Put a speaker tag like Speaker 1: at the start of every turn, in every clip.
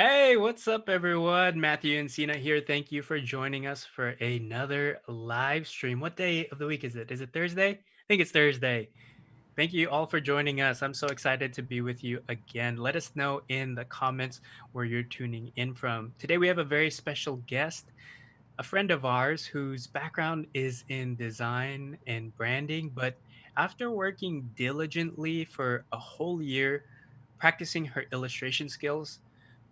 Speaker 1: Hey, what's up, everyone? Matthew and Sina here. Thank you for joining us for another live stream. What day of the week is it? Is it Thursday? I think it's Thursday. Thank you all for joining us. I'm so excited to be with you again. Let us know in the comments where you're tuning in from. Today, we have a very special guest, a friend of ours whose background is in design and branding, but after working diligently for a whole year, practicing her illustration skills,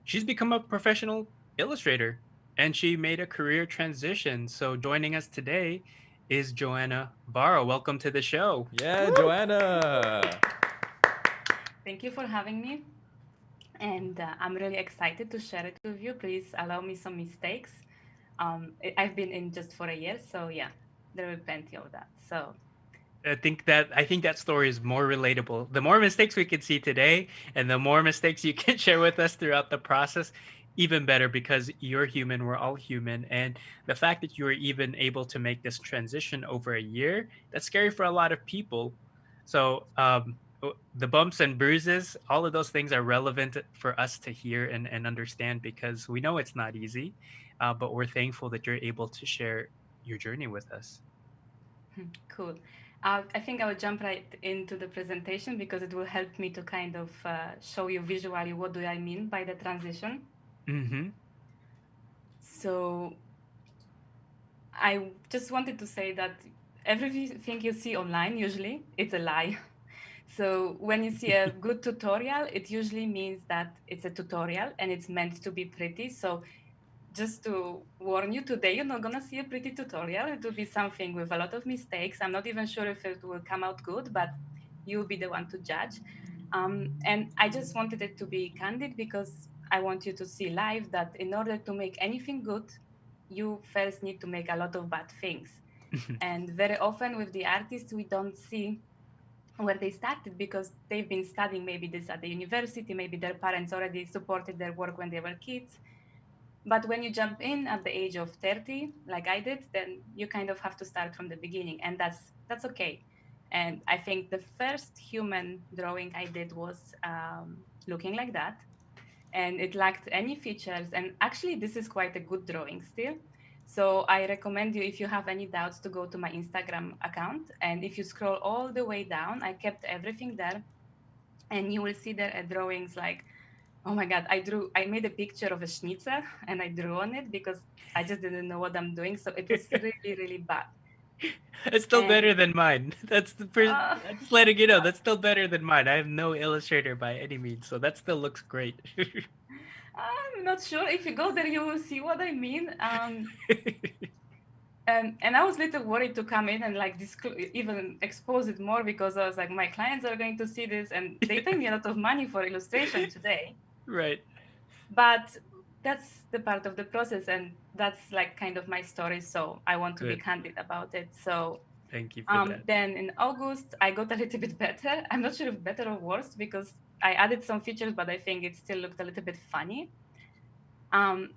Speaker 1: she's become a professional illustrator and she made a career transition. So joining us today is Joanna Varró. Welcome to the show.
Speaker 2: Yeah,
Speaker 3: Woo!
Speaker 2: Joanna.
Speaker 3: Thank you for having me. And I'm really excited to share it with you. Please allow me some mistakes. I've been in just for a year, so yeah, there will be plenty of that. So,
Speaker 1: I think that story is more relatable. The more mistakes we can see today and the more mistakes you can share with us throughout the process, even better because you're human, we're all human. And the fact that you were even able to make this transition over a year, that's scary for a lot of people. So the bumps and bruises, all of those things are relevant for us to hear and understand because we know it's not easy, but we're thankful that you're able to share your journey with us.
Speaker 3: cool. I think I will jump right into the presentation because it will help me to kind of show you visually what do I mean by the transition.
Speaker 1: Mm-hmm.
Speaker 3: So, I just wanted to say that everything you see online usually it's a lie. So when you see a good tutorial, it usually means that it's a tutorial and it's meant to be pretty. So just to warn you, today you're not gonna see a pretty tutorial. It will be something with a lot of mistakes. I'm not even sure if it will come out good, but you'll be the one to judge. And I just wanted it to be candid because I want you to see live that in order to make anything good, you first need to make a lot of bad things. And very often with the artists, we don't see where they started because they've been studying maybe this at the university, maybe their parents already supported their work when they were kids. But when you jump in at the age of 30, like I did, then you kind of have to start from the beginning, and that's okay. And I think the first human drawing I did was looking like that, and it lacked any features. And actually, this is quite a good drawing still. So I recommend you, if you have any doubts, to go to my Instagram account. And if you scroll all the way down, I kept everything there, and you will see there drawings like, oh my God, I made a picture of a schnitzel and I drew on it because I just didn't know what I'm doing. So it was really, really bad.
Speaker 1: It's still better
Speaker 3: And
Speaker 1: than mine. That's the first.
Speaker 3: uh,
Speaker 1: I'm just letting you know that's still better than mine. I have no illustrator by any means, so that still looks great.
Speaker 3: I'm not sure. If you go there, you will see what I mean. And I was a little worried to come in and like even expose it more because I was like, my clients are going to see this and they pay me a lot of money for illustration today.
Speaker 1: Right.
Speaker 3: But that's the part of the process, and that's like kind of my story. So I want to be
Speaker 1: Good.
Speaker 3: candid about it. So
Speaker 1: Thank you for that.
Speaker 3: then in August, I got a little bit better. I'm not sure if better or worse because I added some features, but I think it still looked a little bit funny.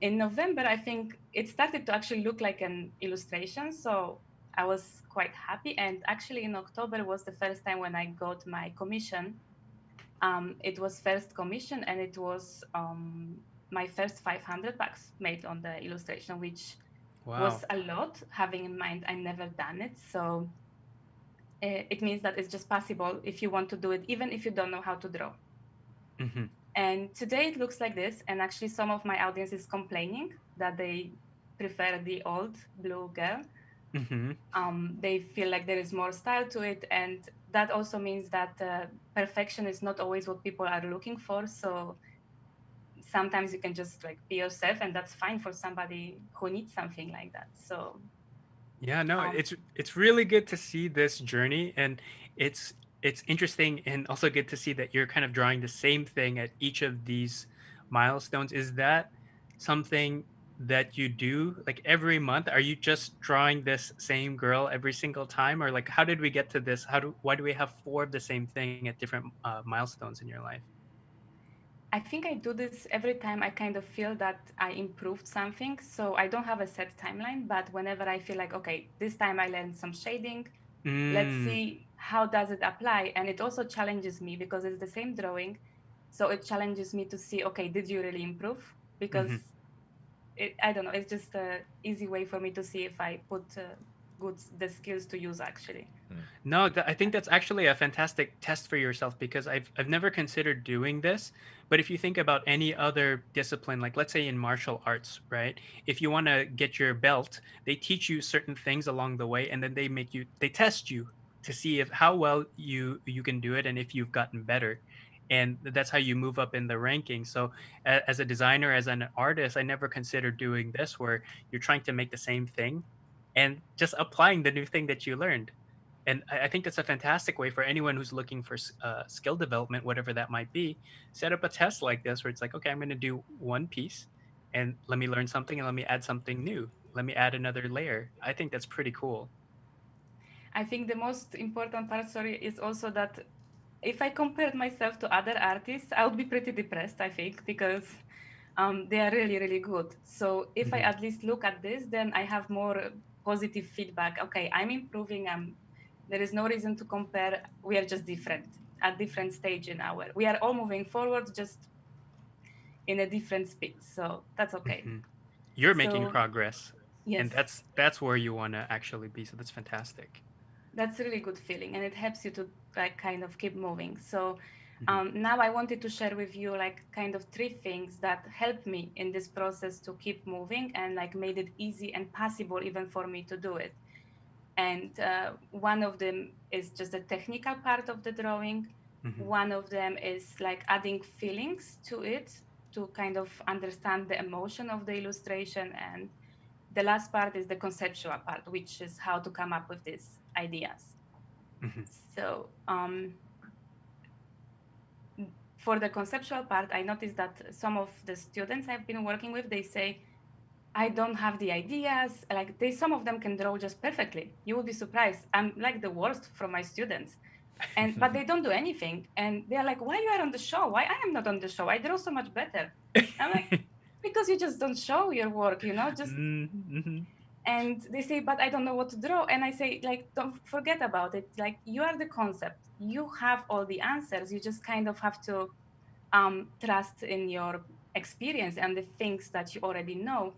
Speaker 3: In November, I think it started to actually look like an illustration. So I was quite happy. And actually, in October was the first time when I got my commission. It was first commission, and it was my first 500 bucks made on the illustration, which
Speaker 1: Wow.
Speaker 3: was a lot, having in mind I never done it. So it means that it's just possible if you want to do it, even if you don't know how to draw.
Speaker 1: Hmm.
Speaker 3: And today it looks like this. And actually, some of my audience is complaining that they prefer the old blue girl.
Speaker 1: Hmm.
Speaker 3: They feel like there is more style to it. And that also means that perfection is not always what people are looking for. So sometimes you can just like be yourself, and that's fine for somebody who needs something like that. So,
Speaker 1: Yeah. No.
Speaker 3: um,
Speaker 1: It's really good to see this journey, and it's it's interesting and also good to see that you're kind of drawing the same thing at each of these milestones. Is that something that you do like every month? Are you just drawing this same girl every single time, or like how did we get to this? Why do we have four of the same thing at different milestones in your life?
Speaker 3: I think I do this every time I kind of feel that I improved something. So I don't have a set timeline, but whenever I feel like, okay, this time I learned some shading, let's
Speaker 1: Mm,
Speaker 3: see how does it apply. And it also challenges me because it's the same drawing. So it challenges me to see, okay, did you really improve? because
Speaker 1: Mhm.
Speaker 3: I don't know, it's just a easy way for me to see if I put good the skills to use actually.
Speaker 1: No, I think that's actually a fantastic test for yourself because I've never considered doing this. But if you think about any other discipline, like let's say in martial arts, right? If you want to get your belt, they teach you certain things along the way, and then they test you to see if how well you can do it and if you've gotten better. And that's how you move up in the ranking. So, as a designer, as an artist, I never considered doing this where you're trying to make the same thing and just applying the new thing that you learned. And I think that's a fantastic way for anyone who's looking for skill development, whatever that might be. Set up a test like this where it's like, okay, I'm going to do one piece and let me learn something and let me add something new. Let me add another layer. I think that's pretty cool.
Speaker 3: I think the most important part, sorry, is also that if I compared myself to other artists, I would be pretty depressed, I think, because they are really, really good. So if I
Speaker 1: Hmm.
Speaker 3: at least look at this, then I have more positive feedback. Okay, I'm improving. There is no reason to compare. We are just different at different stage in our. We are all moving forward, just in a different speed. So that's okay.
Speaker 1: Hmm. You're making
Speaker 3: So
Speaker 1: progress, and
Speaker 3: yes,
Speaker 1: that's where you want to actually be. So that's fantastic.
Speaker 3: that's a really good feeling, and it helps you to like kind of keep moving. So
Speaker 1: Hmm.
Speaker 3: now I wanted to share with you like kind of three things that helped me in this process to keep moving and like made it easy and possible even for me to do it. And one of them is just the technical part of the drawing.
Speaker 1: Hmm.
Speaker 3: One of them is like adding feelings to it to kind of understand the emotion of the illustration. And the last part is the conceptual part, which is how to come up with these ideas.
Speaker 1: Hmm.
Speaker 3: So for the conceptual part, I noticed that some of the students I've been working with, they say, I don't have the ideas. Like some of them can draw just perfectly. You will be surprised. I'm like the worst from my students. And but they don't do anything. And they're like, why you are on the show? Why I am not on the show? I draw so much better. I'm like, because you just don't show your work, just
Speaker 1: Hmm.
Speaker 3: and they say, but I don't know what to draw. And I say, like, don't forget about it. Like you are the concept. You have all the answers. You just kind of have to trust in your experience and the things that you already know.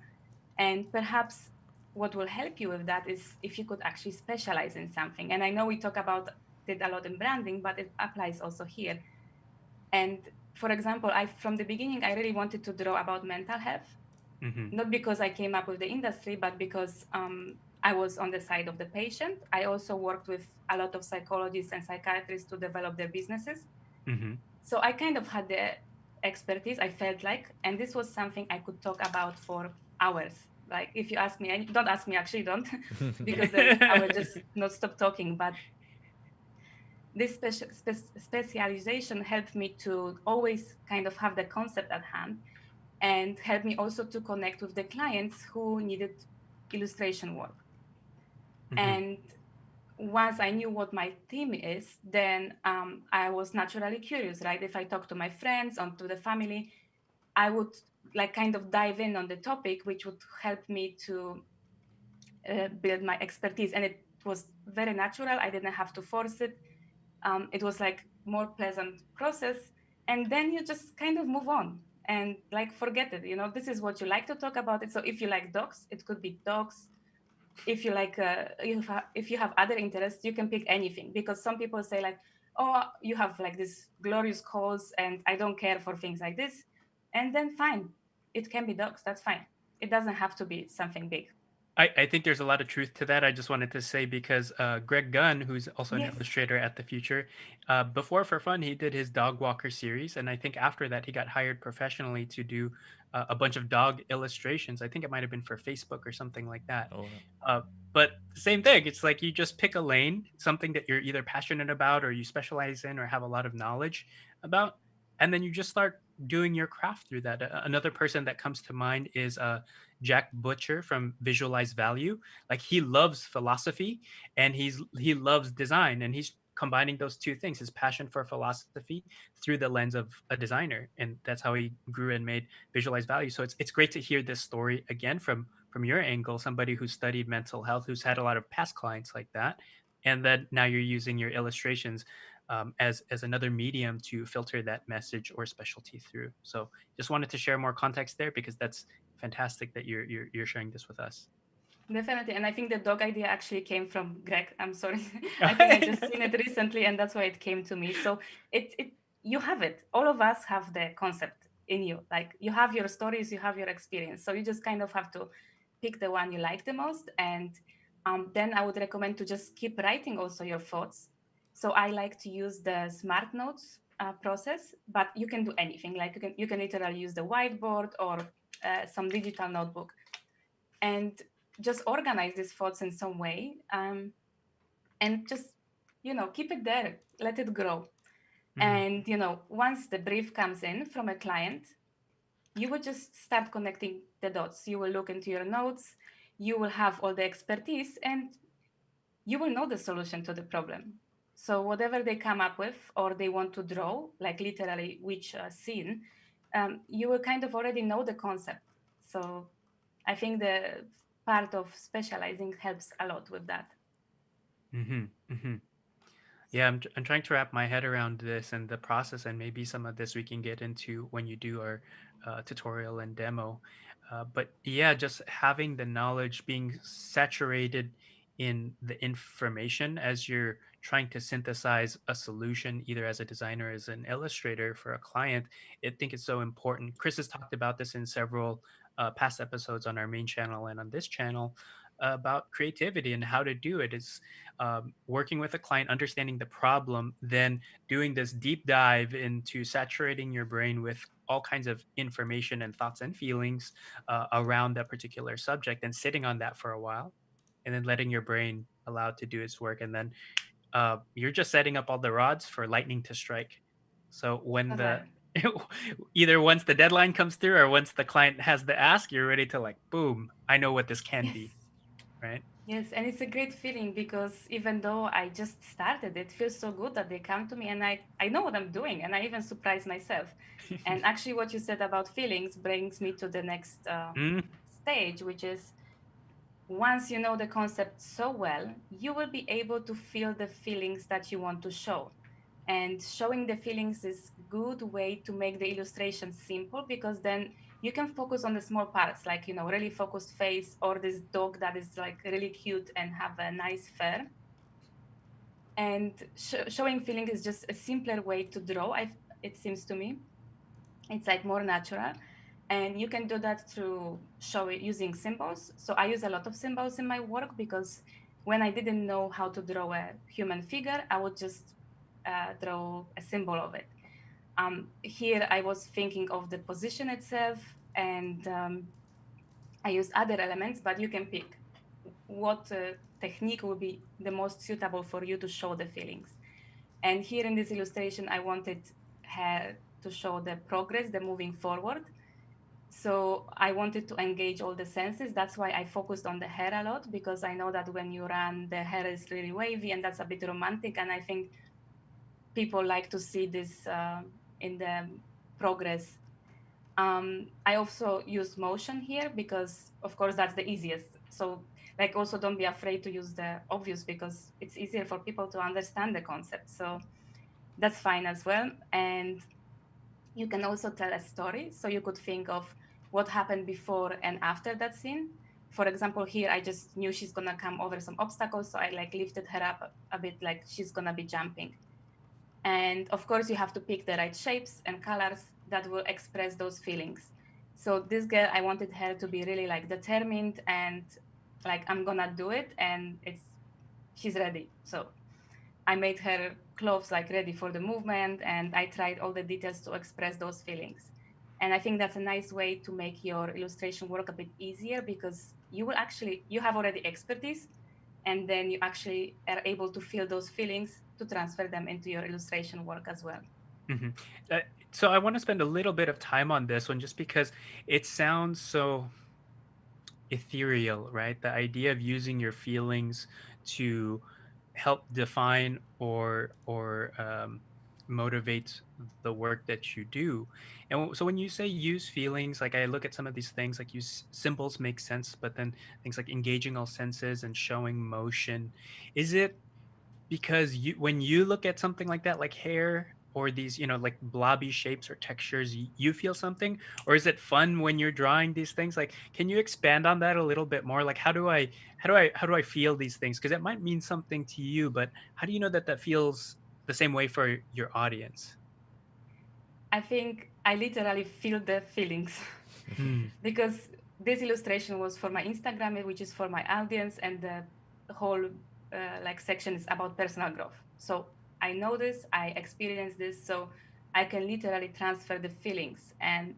Speaker 3: And perhaps what will help you with that is if you could actually specialize in something. And I know we talk about it a lot in branding, but it applies also here. And for example, I from the beginning I really wanted to draw about mental health,
Speaker 1: Hmm.
Speaker 3: not because I came up with the industry, but because I was on the side of the patient. I also worked with a lot of psychologists and psychiatrists to develop their businesses.
Speaker 1: Hmm.
Speaker 3: So I kind of had the expertise, I felt like, and this was something I could talk about for hours. Like if you ask me, and don't ask me, actually don't, because then I will just not stop talking. But this specialization helped me to always kind of have the concept at hand and helped me also to connect with the clients who needed illustration work.
Speaker 1: Hmm.
Speaker 3: And once I knew what my theme is, then I was naturally curious, right? If I talk to my friends or to the family, I would like kind of dive in on the topic, which would help me to build my expertise. And it was very natural. I didn't have to force it. It was like more pleasant process. And then you just kind of move on and like forget it. This is what you like to talk about it. So if you like dogs, it could be dogs. If you like if you have other interests, you can pick anything, because some people say like, oh, you have like this glorious cause and I don't care for things like this. And then fine, it can be dogs, that's fine. It doesn't have to be something big.
Speaker 1: I think there's a lot of truth to that. I just wanted to say because Greg Gunn, who's also an
Speaker 3: Yes.
Speaker 1: illustrator at the Future, before for fun he did his dog walker series, and I think after that he got hired professionally to do a bunch of dog illustrations. I think it might have been for Facebook or something like that.
Speaker 2: Oh, wow.
Speaker 1: Uh, but same thing. It's like you just pick a lane, something that you're either passionate about or you specialize in or have a lot of knowledge about, and then you just start doing your craft through that. Another person that comes to mind is Jack Butcher from Visualize Value. Like he loves philosophy and he loves design, and he's combining those two things, his passion for philosophy through the lens of a designer, and that's how he grew and made Visualize Value. So it's great to hear this story again from your angle, somebody who studied mental health, who's had a lot of past clients like that, and then now you're using your illustrations. as another medium to filter that message or specialty through. So just wanted to share more context there because that's fantastic that you're sharing this with us.
Speaker 3: Definitely, and I think the dog idea actually came from Greg. I'm sorry, I think I just seen it recently, and that's why it came to me. So it you have it. All of us have the concept in you. Like you have your stories, you have your experience. So you just kind of have to pick the one you like the most, and then I would recommend to just keep writing also your thoughts. So I like to use the Smart Notes process, but you can do anything. Like you can literally use the whiteboard or some digital notebook and just organize these thoughts in some way, and just keep it there, let it grow.
Speaker 1: Mhm,
Speaker 3: And once the brief comes in from a client, you will just start connecting the dots. You will look into your notes, you will have all the expertise, and you will know the solution to the problem. So whatever they come up with or they want to draw, like literally which scene, you will kind of already know the concept. So I think the part of specializing helps a lot with that.
Speaker 1: mhm, mhm. Yeah, I'm trying to wrap my head around this and the process, and maybe some of this we can get into when you do our tutorial and demo. But yeah, just having the knowledge, being saturated in the information as you're trying to synthesize a solution, either as a designer, as an illustrator for a client, I think it's so important. Chris has talked about this in several past episodes on our main channel and on this channel about creativity and how to do it. Is working with a client, understanding the problem, then doing this deep dive into saturating your brain with all kinds of information and thoughts and feelings around that particular subject, and sitting on that for a while, and then letting your brain allow it to do its work. And then you're just setting up all the rods for lightning to strike. So when the
Speaker 3: Correct.
Speaker 1: either once the deadline comes through or once the client has the ask, you're ready to like, boom, I know what this can
Speaker 3: Yes.
Speaker 1: be, right?
Speaker 3: Yes, and it's a great feeling because even though I just started, it feels so good that they come to me and I know what I'm doing and I even surprise myself. And actually, what you said about feelings brings me to the next
Speaker 1: Mm,
Speaker 3: stage, which is once you know the concept so well, you will be able to feel the feelings that you want to show. And showing the feelings is good way to make the illustration simple because then you can focus on the small parts, like really focused face or this dog that is like really cute and have a nice fur. And showing feeling is just a simpler way to draw. It seems to me it's like more natural, and you can do that through show it using symbols. So I use a lot of symbols in my work because when I didn't know how to draw a human figure, I would just draw a symbol of it. Here I was thinking of the position itself, and I use other elements, but you can pick what technique will be the most suitable for you to show the feelings. And here in this illustration, I wanted her to show the progress, the moving forward. So I wanted to engage all the senses. That's why I focused on the hair a lot, because I know that when you run, the hair is really wavy and that's a bit romantic. And I think people like to see this in the progress. I also use motion here because, of course, that's the easiest. So, like, also don't be afraid to use the obvious because it's easier for people to understand the concept. So that's fine as well. And you can also tell a story. So you could think of what happened before and after that scene. For example, here I just knew she's gonna come over some obstacles, so I like lifted her up a bit, like she's gonna be jumping. And of course, you have to pick the right shapes and colors that will express those feelings. So this girl, I wanted her to be really like determined and like I'm gonna do it, and she's ready. So I made her clothes like ready for the movement, and I tried all the details to express those feelings. And I think that's a nice way to make your illustration work a bit easier because you have already expertise, and then you actually are able to feel those feelings to transfer them into your illustration work as well.
Speaker 1: mhm. Uh, so I want to spend a little bit of time on this one just because it sounds so ethereal, right? The idea of using your feelings to help define or motivate the work that you do. And so when you say use feelings, like I look at some of these things, like use symbols make sense, but then things like engaging all senses and showing motion, is it because when you look at something like that, like hair or these, like blobby shapes or textures, you feel something, or is it fun when you're drawing these things? Like, can you expand on that a little bit more? Like, how do I feel these things? Because it might mean something to you, but how do you know that that feels the same way for your audience?
Speaker 3: I think I literally feel the feelings
Speaker 1: Mm,
Speaker 3: because this illustration was for my Instagram, which is for my audience, and the whole like section is about personal growth. So I know this, I experience this, so I can literally transfer the feelings. And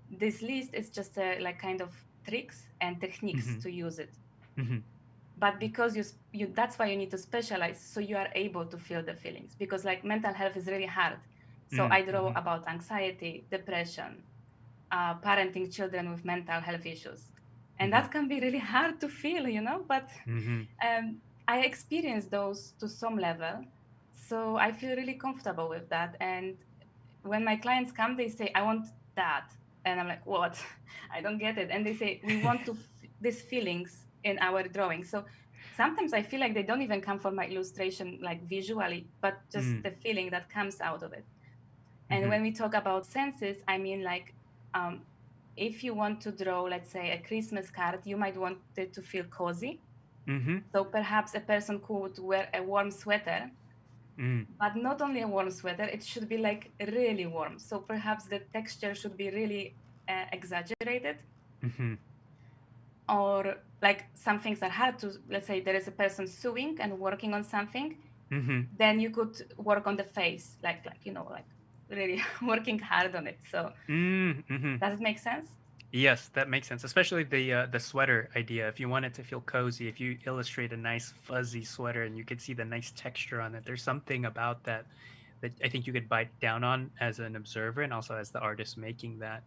Speaker 3: this list is just like kind of tricks and techniques
Speaker 1: mhm,
Speaker 3: to use it.
Speaker 1: mhm,
Speaker 3: But because you that's why you need to specialize, so you are able to feel the feelings, because like mental health is really hard. So
Speaker 1: mm,
Speaker 3: I draw
Speaker 1: mhm,
Speaker 3: about anxiety, depression, parenting children with mental health issues, and
Speaker 1: mhm,
Speaker 3: that can be really hard to feel, but
Speaker 1: mhm,
Speaker 3: I experience those to some level, so I feel really comfortable with that. And when my clients come, they say, I want that. And I'm like, what? I don't get it. And they say, we want these feelings in our drawing. So sometimes I feel like they don't even come from my illustration, like visually, but just
Speaker 1: mm,
Speaker 3: the feeling that comes out of it. And
Speaker 1: mhm,
Speaker 3: when we talk about senses, I mean, like, um, if you want to draw, let's say, a Christmas card, you might want it to feel cozy.
Speaker 1: mhm,
Speaker 3: So perhaps a person could wear a warm sweater,
Speaker 1: mm,
Speaker 3: but not only a warm sweater, it should be like really warm. So perhaps the texture should be really exaggerated,
Speaker 1: mhm,
Speaker 3: or like some things are hard to, let's say there is a person sewing and working on something,
Speaker 1: mhm,
Speaker 3: then you could work on the face, like really working hard on it. So
Speaker 1: mm, mhm.
Speaker 3: does it make sense?
Speaker 1: Yes, that makes sense, especially the sweater idea. If you want it to feel cozy, if you illustrate a nice fuzzy sweater and you could see the nice texture on it, there's something about that that I think you could bite down on as an observer and also as the artist making that.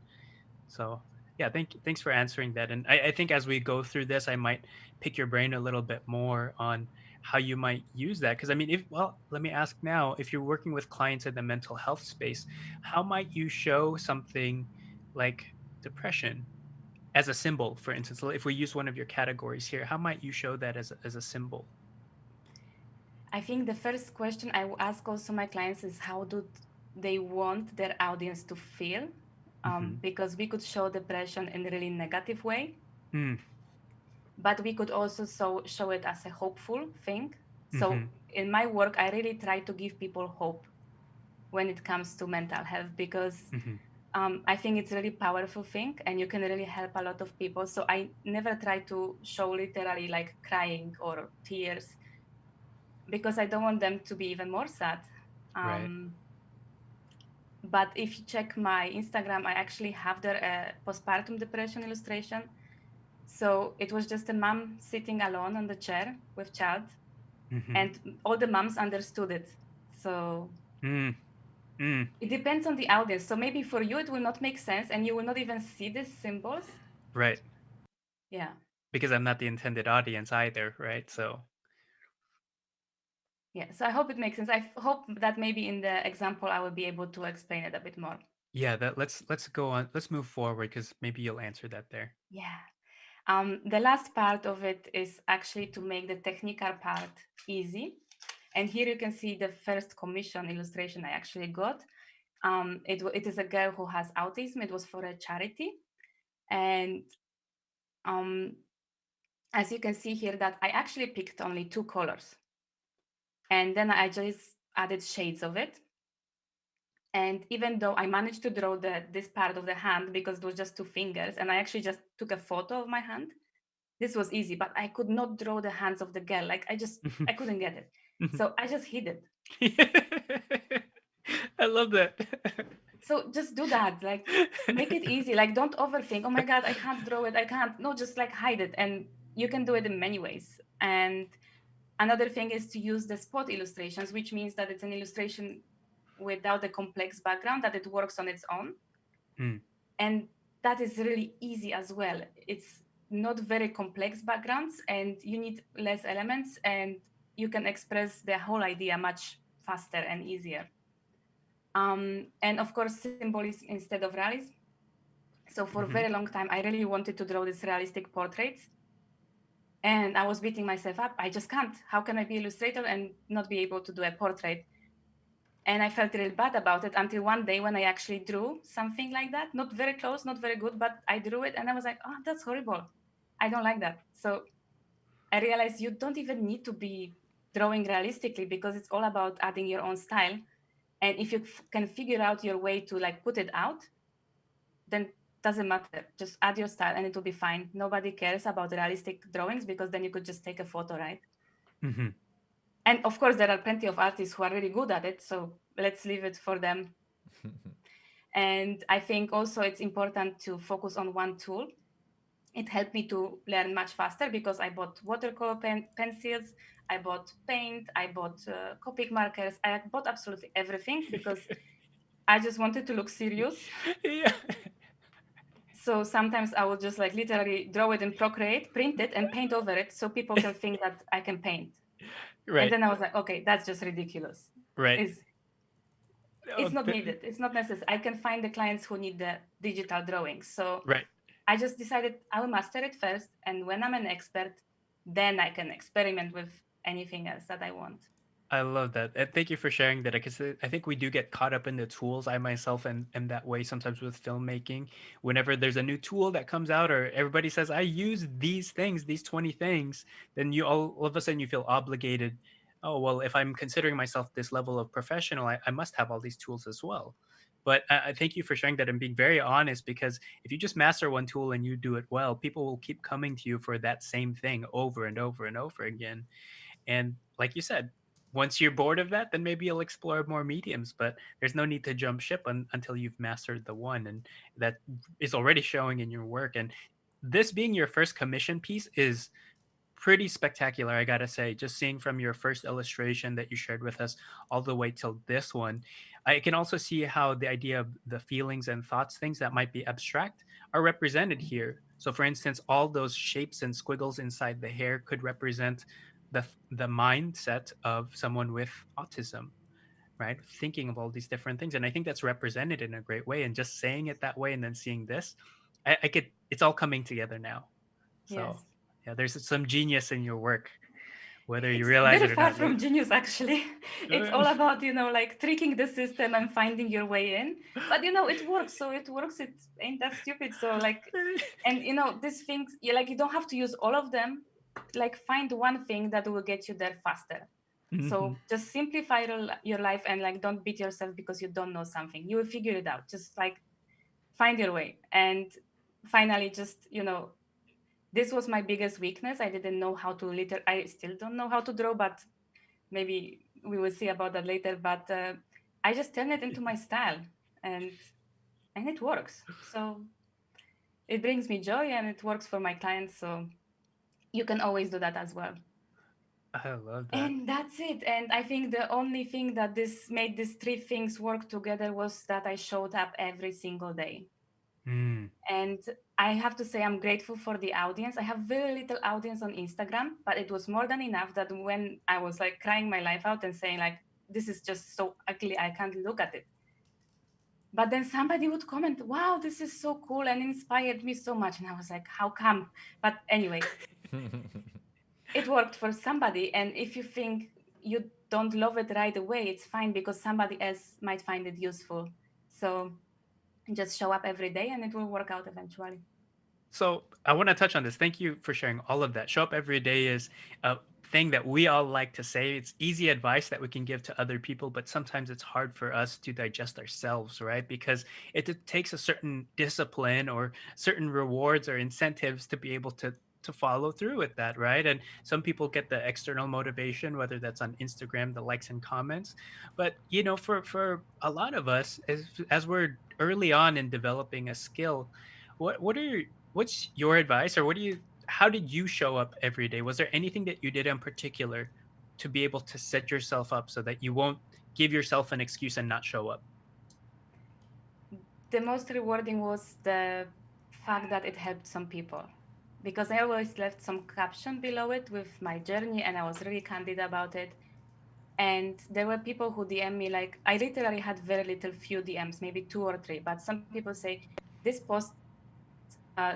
Speaker 1: So yeah, thanks for answering that. And I think as we go through this, I might pick your brain a little bit more on how you might use that. Because I mean, if well, let me ask now, if you're working with clients in the mental health space, how might you show something like depression as a symbol, for instance? If we use one of your categories here, how might you show that as a symbol?
Speaker 3: I think the first question I will ask also my clients is, how do they want their audience to feel?
Speaker 1: Mm-hmm.
Speaker 3: Because we could show depression in a really negative way,
Speaker 1: Mm,
Speaker 3: but we could also show it as a hopeful thing.
Speaker 1: mm-hmm.
Speaker 3: So in my work, I really try to give people hope when it comes to mental health, because
Speaker 1: Mm-hmm.
Speaker 3: I think it's a really powerful thing and you can really help a lot of people. So I never try to show literally like crying or tears, because I don't want them to be even more sad.
Speaker 1: Right.
Speaker 3: Um, but if you check my Instagram, I actually have there a postpartum depression illustration. So it was just a mom sitting alone on the chair with child,
Speaker 1: Mm-hmm.
Speaker 3: and all the moms understood it. So
Speaker 1: Mm, mm,
Speaker 3: it depends on the audience. So maybe for you it will not make sense and you will not even see these symbols.
Speaker 1: right.
Speaker 3: Yeah.
Speaker 1: Because I'm not the intended audience either, right? So
Speaker 3: Yeah. So I hope it makes sense. hope that maybe in the example I will be able to explain it a bit more.
Speaker 1: yeah, that let's go on. Let's move forward because maybe you'll answer that there.
Speaker 3: Yeah. The last part of it is actually to make the technical part easy. And here you can see the first commission illustration I actually got. It is a girl who has autism. It was for a charity. And um, as you can see here, that I actually picked only two colors. And then I just added shades of it. And even though I managed to draw this part of the hand because it was just two fingers, and I actually just took a photo of my hand, this was easy, but I could not draw the hands of the girl. Like I couldn't get it. So I just hid it.
Speaker 1: I love that.
Speaker 3: So just do that. Like make it easy. Like don't overthink. Oh my God, I can't draw it. I can't. No, just like hide it. And you can do it in many ways. And another thing is to use the spot illustrations, which means that it's an illustration without a complex background, that it works on its own.
Speaker 1: Mm,
Speaker 3: And that is really easy as well. It's not very complex backgrounds and you need less elements, and you can express the whole idea much faster and easier. And of course, symbolism instead of realism. So for a
Speaker 1: mhm,
Speaker 3: very long time, I really wanted to draw these realistic portraits. And I was beating myself up. I just can't. How can I be illustrator and not be able to do a portrait? And I felt real bad about it until one day when I actually drew something like that. Not very close, not very good, but I drew it and I was like, oh, that's horrible. I don't like that. So I realized you don't even need to be drawing realistically because it's all about adding your own style. And if you can figure out your way to like put it out, then doesn't matter. Just add your style and it will be fine. Nobody cares about realistic drawings because then you could just take a photo, right?
Speaker 1: Hmm.
Speaker 3: And of course, there are plenty of artists who are really good at it. So let's leave it for them. And I think also it's important to focus on one tool. It helped me to learn much faster because I bought watercolor pencils, I bought paint, I bought Copic markers, I bought absolutely everything because I just wanted to look serious.
Speaker 1: Yeah.
Speaker 3: So sometimes I will just like literally draw it in Procreate, print it, and paint over it so people can think that I can paint. And
Speaker 1: Right.
Speaker 3: then I was like, okay, that's just ridiculous.
Speaker 1: Right.
Speaker 3: It's
Speaker 1: Oh,
Speaker 3: it's not needed. It's not necessary. I can find the clients who need the digital drawings. So
Speaker 1: right.
Speaker 3: I just decided I will master it first, and when I'm an expert, then I can experiment with anything else that I want.
Speaker 1: I love that. And thank you for sharing that. Because I think we do get caught up in the tools. I myself am that way sometimes with filmmaking. Whenever there's a new tool that comes out, or everybody says, I use these things, these 20 things, then you all of a sudden you feel obligated. Oh, well, if I'm considering myself this level of professional, I must have all these tools as well. But I thank you for sharing that and being very honest, because if you just master one tool and you do it well, people will keep coming to you for that same thing over and over and over again. And like you said, once you're bored of that, then maybe you'll explore more mediums, but there's no need to jump ship until you've mastered the one. And that is already showing in your work. And this being your first commission piece is pretty spectacular, I gotta say. Just seeing from your first illustration that you shared with us all the way till this one, I can also see how the idea of the feelings and thoughts, things that might be abstract, are represented here. So, for instance, all those shapes and squiggles inside the hair could represent the mindset of someone with autism, right? Thinking of all these different things, and I think that's represented in a great way. And just saying it that way, and then seeing this, I could. It's all coming together now. So
Speaker 3: Yes.
Speaker 1: yeah, there's some genius in your work, whether you
Speaker 3: It's
Speaker 1: realize
Speaker 3: very
Speaker 1: it or
Speaker 3: far
Speaker 1: not.
Speaker 3: from genius, actually. It's all about, like tricking the system and finding your way in. But, it works. So it works. It ain't that stupid. So, like, and, these things, you don't have to use all of them. Like, find one thing that will get you there faster.
Speaker 1: Mhm.
Speaker 3: So just simplify your life and, like, don't beat yourself because you don't know something. You will figure it out. Just, like, find your way. And finally, just, this was my biggest weakness. I didn't know how to I still don't know how to draw, but maybe we will see about that later. But I just turn it into my style, and it works. So it brings me joy, and it works for my clients. So you can always do that as well.
Speaker 1: I love that.
Speaker 3: And that's it. And I think the only thing that this made these three things work together was that I showed up every single day.
Speaker 1: Mm.
Speaker 3: And I have to say, I'm grateful for the audience. I have very little audience on Instagram, but it was more than enough that when I was like crying my life out and saying, like, this is just so ugly, I can't look at it. But then somebody would comment, wow, this is so cool and inspired me so much. And I was like, how come? But anyway, it worked for somebody. And if you think you don't love it right away, it's fine because somebody else might find it useful. So just show up every day and it will work out eventually.
Speaker 1: So I want to touch on this. Thank you for sharing all of that. Show up every day is a thing that we all like to say. It's easy advice that we can give to other people, but sometimes it's hard for us to digest ourselves, right? Because it takes a certain discipline or certain rewards or incentives to be able to follow through with that, right? And some people get the external motivation, whether that's on Instagram, the likes and comments. But for a lot of us, as we're early on in developing a skill, what's your advice, or how did you show up every day? Was there anything that you did in particular to be able to set yourself up so that you won't give yourself an excuse and not show up?
Speaker 3: The most rewarding was the fact that it helped some people because I always left some caption below it with my journey and I was really candid about it. And there were people who DM me, like, I literally had very little few DMs, maybe two or three, but some people say, this post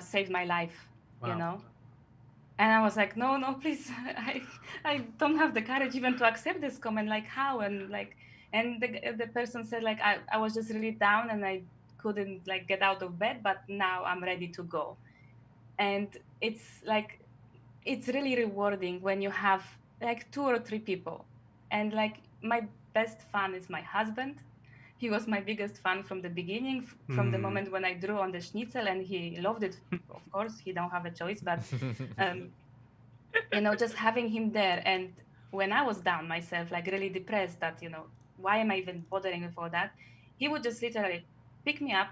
Speaker 3: saved my life, you
Speaker 1: Wow.
Speaker 3: know? And I was like, no, no, please, I don't have the courage even to accept this comment. Like how? And like, and the person said like, I was just really down and I couldn't like get out of bed, but now I'm ready to go. And it's like, it's really rewarding when you have like two or three people. And like my best fan is my husband. He was my biggest fan from the beginning, from the
Speaker 1: Mm.
Speaker 3: moment when I drew on the schnitzel, and he loved it. Of course, he don't have a choice, but um, just having him there. And when I was down myself, like really depressed, that why am I even bothering with all that, he would just literally pick me up,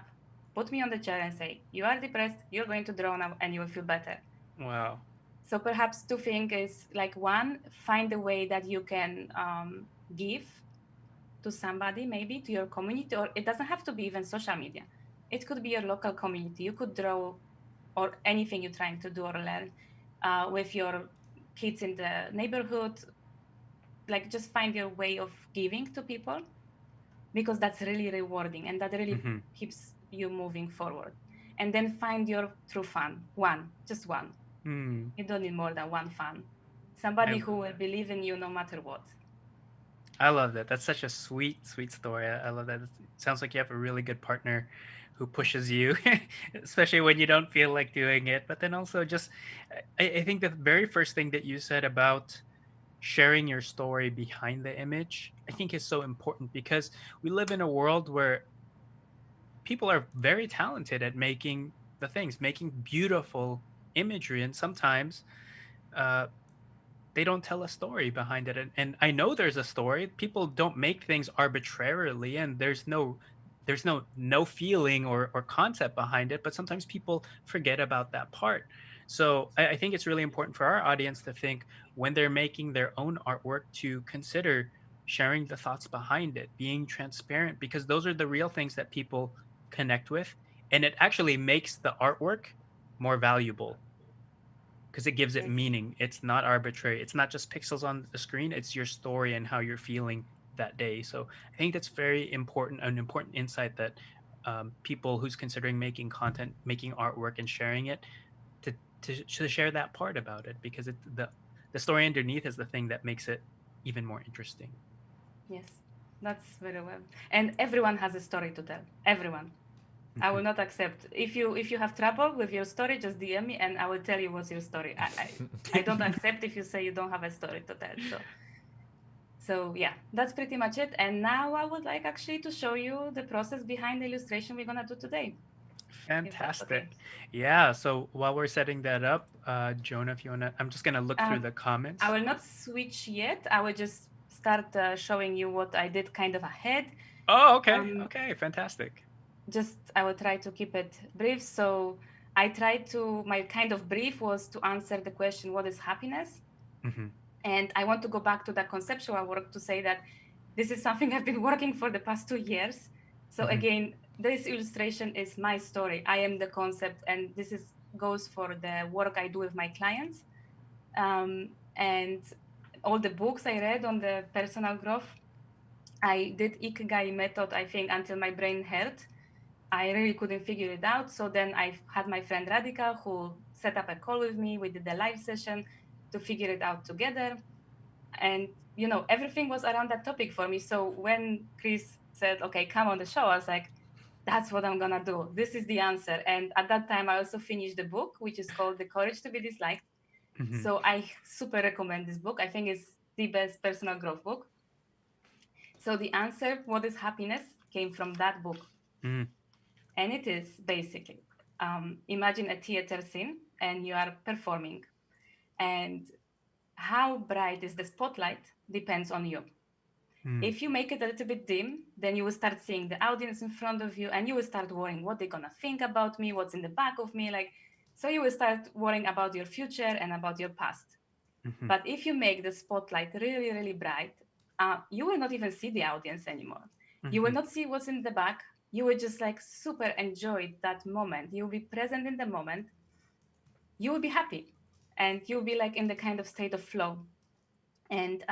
Speaker 3: put me on the chair and say, you are depressed, you're going to draw now and you will feel better.
Speaker 1: Wow.
Speaker 3: So perhaps two things is like, one, find a way that you can give to somebody, maybe to your community, or it doesn't have to be even social media. It could be your local community. You could draw, or anything you're trying to do or learn with your kids in the neighborhood. Like just find your way of giving to people, because that's really rewarding and that really
Speaker 1: Hmm.
Speaker 3: keeps you moving forward. And then find your true fan, one, just one.
Speaker 1: Mm.
Speaker 3: You don't need more than one fan.
Speaker 1: I
Speaker 3: Somebody who will believe in you no matter what.
Speaker 1: I love that. That's such a sweet, sweet story. I love that. It sounds like you have a really good partner who pushes you, especially when you don't feel like doing it. But then also, just I think the very first thing that you said about sharing your story behind the image, I think is so important because we live in a world where people are very talented at making the things, making beautiful imagery, and sometimes uh, they don't tell a story behind it. And I know there's a story. People don't make things arbitrarily, and there's no feeling or concept behind it, but sometimes people forget about that part. So I think it's really important for our audience to think when they're making their own artwork to consider sharing the thoughts behind it, being transparent, because those are the real things that people connect with, and it actually makes the artwork more valuable because it gives it
Speaker 3: Yes.
Speaker 1: meaning. It's not arbitrary. It's not just pixels on the screen. It's your story and how you're feeling that day. So I think that's very important, an important insight that people who's considering making content, making artwork, and sharing it to share that part about it because the story underneath is the thing that makes it even more interesting.
Speaker 3: Yes, that's very well. And everyone has a story to tell. Everyone. I will
Speaker 1: Mhm.
Speaker 3: not accept if you have trouble with your story, just DM me and I will tell you what's your story. I don't accept if you say you don't have a story to tell. So yeah, that's pretty much it. And now I would like actually to show you the process behind the illustration we're gonna do today, if that's okay.
Speaker 1: Fantastic. Yeah. So while we're setting that up, Jonah, if you wanna, I'm just gonna look through
Speaker 3: Um,
Speaker 1: the
Speaker 3: I
Speaker 1: comments.
Speaker 3: will not switch yet. I will just start showing you what I did kind of ahead.
Speaker 1: Oh, okay.
Speaker 3: Um,
Speaker 1: Okay. Fantastic.
Speaker 3: just I will try to keep it brief. So I tried to, my kind of brief was to answer the question, what is happiness?
Speaker 1: Hmm.
Speaker 3: And I want to go back to the conceptual work to say that this is something I've been working for the past 2 years. So
Speaker 1: Hmm.
Speaker 3: again, this illustration is my story. I am the concept, and this is goes for the work I do with my clients. And all the books I read on the personal growth, I did Ikigai method, I think, until my brain hurt. I really couldn't figure it out. So then I had my friend Radhika who set up a call with me. We did a live session to figure it out together. And, everything was around that topic for me. So when Chris said, okay, come on the show, I was like, that's what I'm going to do. This is the answer. And at that time, I also finished the book, which is called The Courage to Be Disliked.
Speaker 1: Hmm.
Speaker 3: So I super recommend this book. I think it's the best personal growth book. So the answer, what is happiness, came from that book.
Speaker 1: Mm.
Speaker 3: And it is basically imagine a theater scene and you are performing. And how bright is the spotlight depends on you.
Speaker 1: Mm.
Speaker 3: If you make it a little bit dim, then you will start seeing the audience in front of you and you will start worrying what they're going to think about me, what's in the back of me. Like, so you will start worrying about your future and about your past.
Speaker 1: Mhm.
Speaker 3: But if you make the spotlight really, really bright, you will not even see the audience anymore. You will
Speaker 1: Mhm.
Speaker 3: not see what's in the back. You will just like super enjoy that moment. You will be present in the moment. You will be happy, and you'll be like in the kind of state of flow. And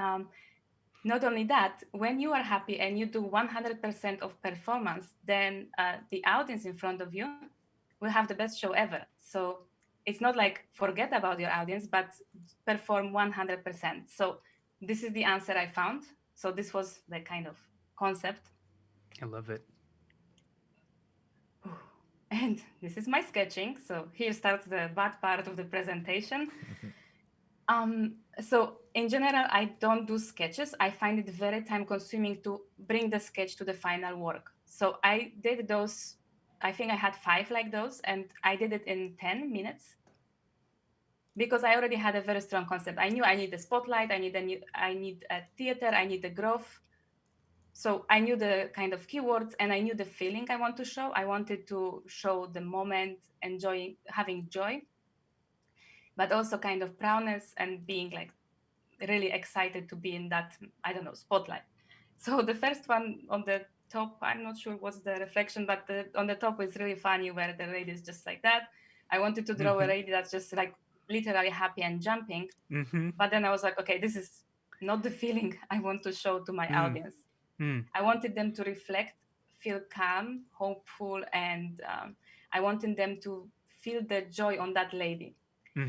Speaker 3: not only that, when you are happy and you do 100% of performance, then the audience in front of you will have the best show ever. So it's not like forget about your audience, but perform 100%. So this is the answer I found. So this was the kind of concept.
Speaker 1: I love it.
Speaker 3: And this is my sketching. So here starts the bad part of the presentation. So in general, I don't do sketches. I find it very time consuming to bring the sketch to the final work. So I did those, I think I had five like those, and I did it in 10 minutes because I already had a very strong concept. I knew I need the spotlight, I need a theater, I need the growth. So I knew the kind of keywords and I knew the feeling I want to show. I wanted to show the moment, enjoying, having joy, but also kind of proudness and being like really excited to be in that, I don't know, spotlight. So the first one on the top, I'm not sure what's the reflection, but on the top is really funny where the lady is just like that. I wanted to draw a
Speaker 1: Mm-hmm.
Speaker 3: lady that's just like literally happy and jumping.
Speaker 1: Mm-hmm.
Speaker 3: But then I was like, okay, this is not the feeling I want to show to my
Speaker 1: Mm.
Speaker 3: audience.
Speaker 1: Mm.
Speaker 3: I wanted them to reflect, feel calm, hopeful, and I wanted them to feel the joy on that lady.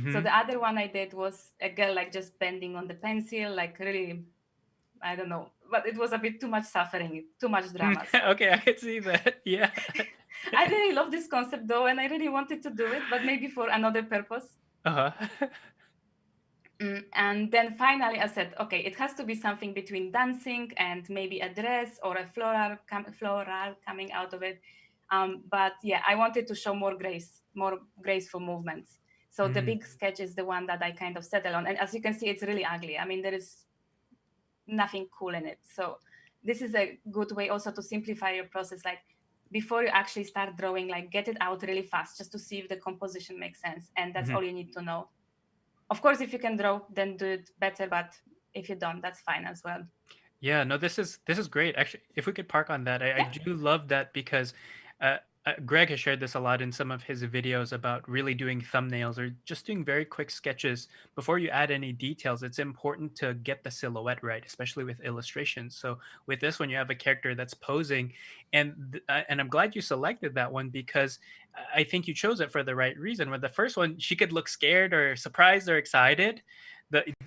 Speaker 3: So
Speaker 1: Mm-hmm.
Speaker 3: the other one I did was a girl like just bending on the pencil, like really, I don't know, but it was a bit too much suffering, too much drama. So
Speaker 1: Okay, I can see that. Yeah.
Speaker 3: I really love this concept though, and I really wanted to do it, but maybe for another purpose.
Speaker 1: Uh-huh.
Speaker 3: And then finally, I said, okay, it has to be something between dancing and maybe a dress or a floral coming out of it. But yeah, I wanted to show more grace, more graceful movements. So the
Speaker 1: Mm-hmm.
Speaker 3: big sketch is the one that I kind of settle on. And as you can see, it's really ugly. I mean, there is nothing cool in it. So this is a good way also to simplify your process. Like before you actually start drawing, like get it out really fast just to see if the composition makes sense. And that's
Speaker 1: Mm-hmm.
Speaker 3: all you need to know. Of course, if you can draw, then do it better. But if you don't, that's fine as well.
Speaker 1: Yeah, no, this is great. Actually, if we could park on that, I
Speaker 3: Yeah.
Speaker 1: do love that because uh, Greg has shared this a lot in some of his videos about really doing thumbnails or just doing very quick sketches before you add any details. It's important to get the silhouette right, especially with illustrations. So with this one, you have a character that's posing, and I'm glad you selected that one because I think you chose it for the right reason. With the first one, she could look scared or surprised or excited.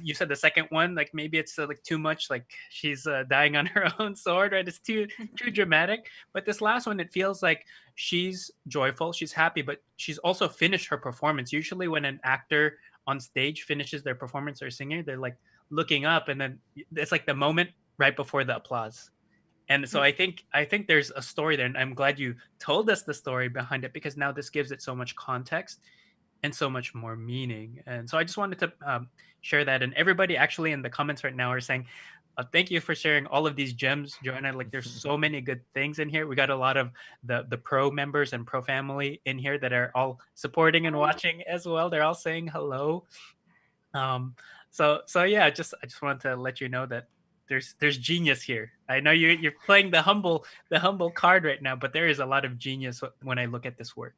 Speaker 1: You said the second one, like maybe it's like too much, like she's dying on her own sword, right? It's too dramatic. But this last one, it feels like she's joyful, she's happy, but she's also finished her performance. Usually when an actor on stage finishes their performance or singing, they're like looking up, and then it's like the moment right before the applause. And so I think there's a story there, and I'm glad you told us the story behind it because now this gives it so much context and so much more meaning. And so I just wanted to share that. And everybody actually in the comments right now are saying, "Thank you for sharing all of these gems, Joanna. Like, there's so many good things in here. We got a lot of the pro members and pro family in here that are all supporting and
Speaker 3: Hi.
Speaker 1: watching as well. They're all saying hello. Um, so yeah, I just wanted to let you know that there's genius here. I know you're playing the humble card right now, but there is a lot of genius when I look at this work.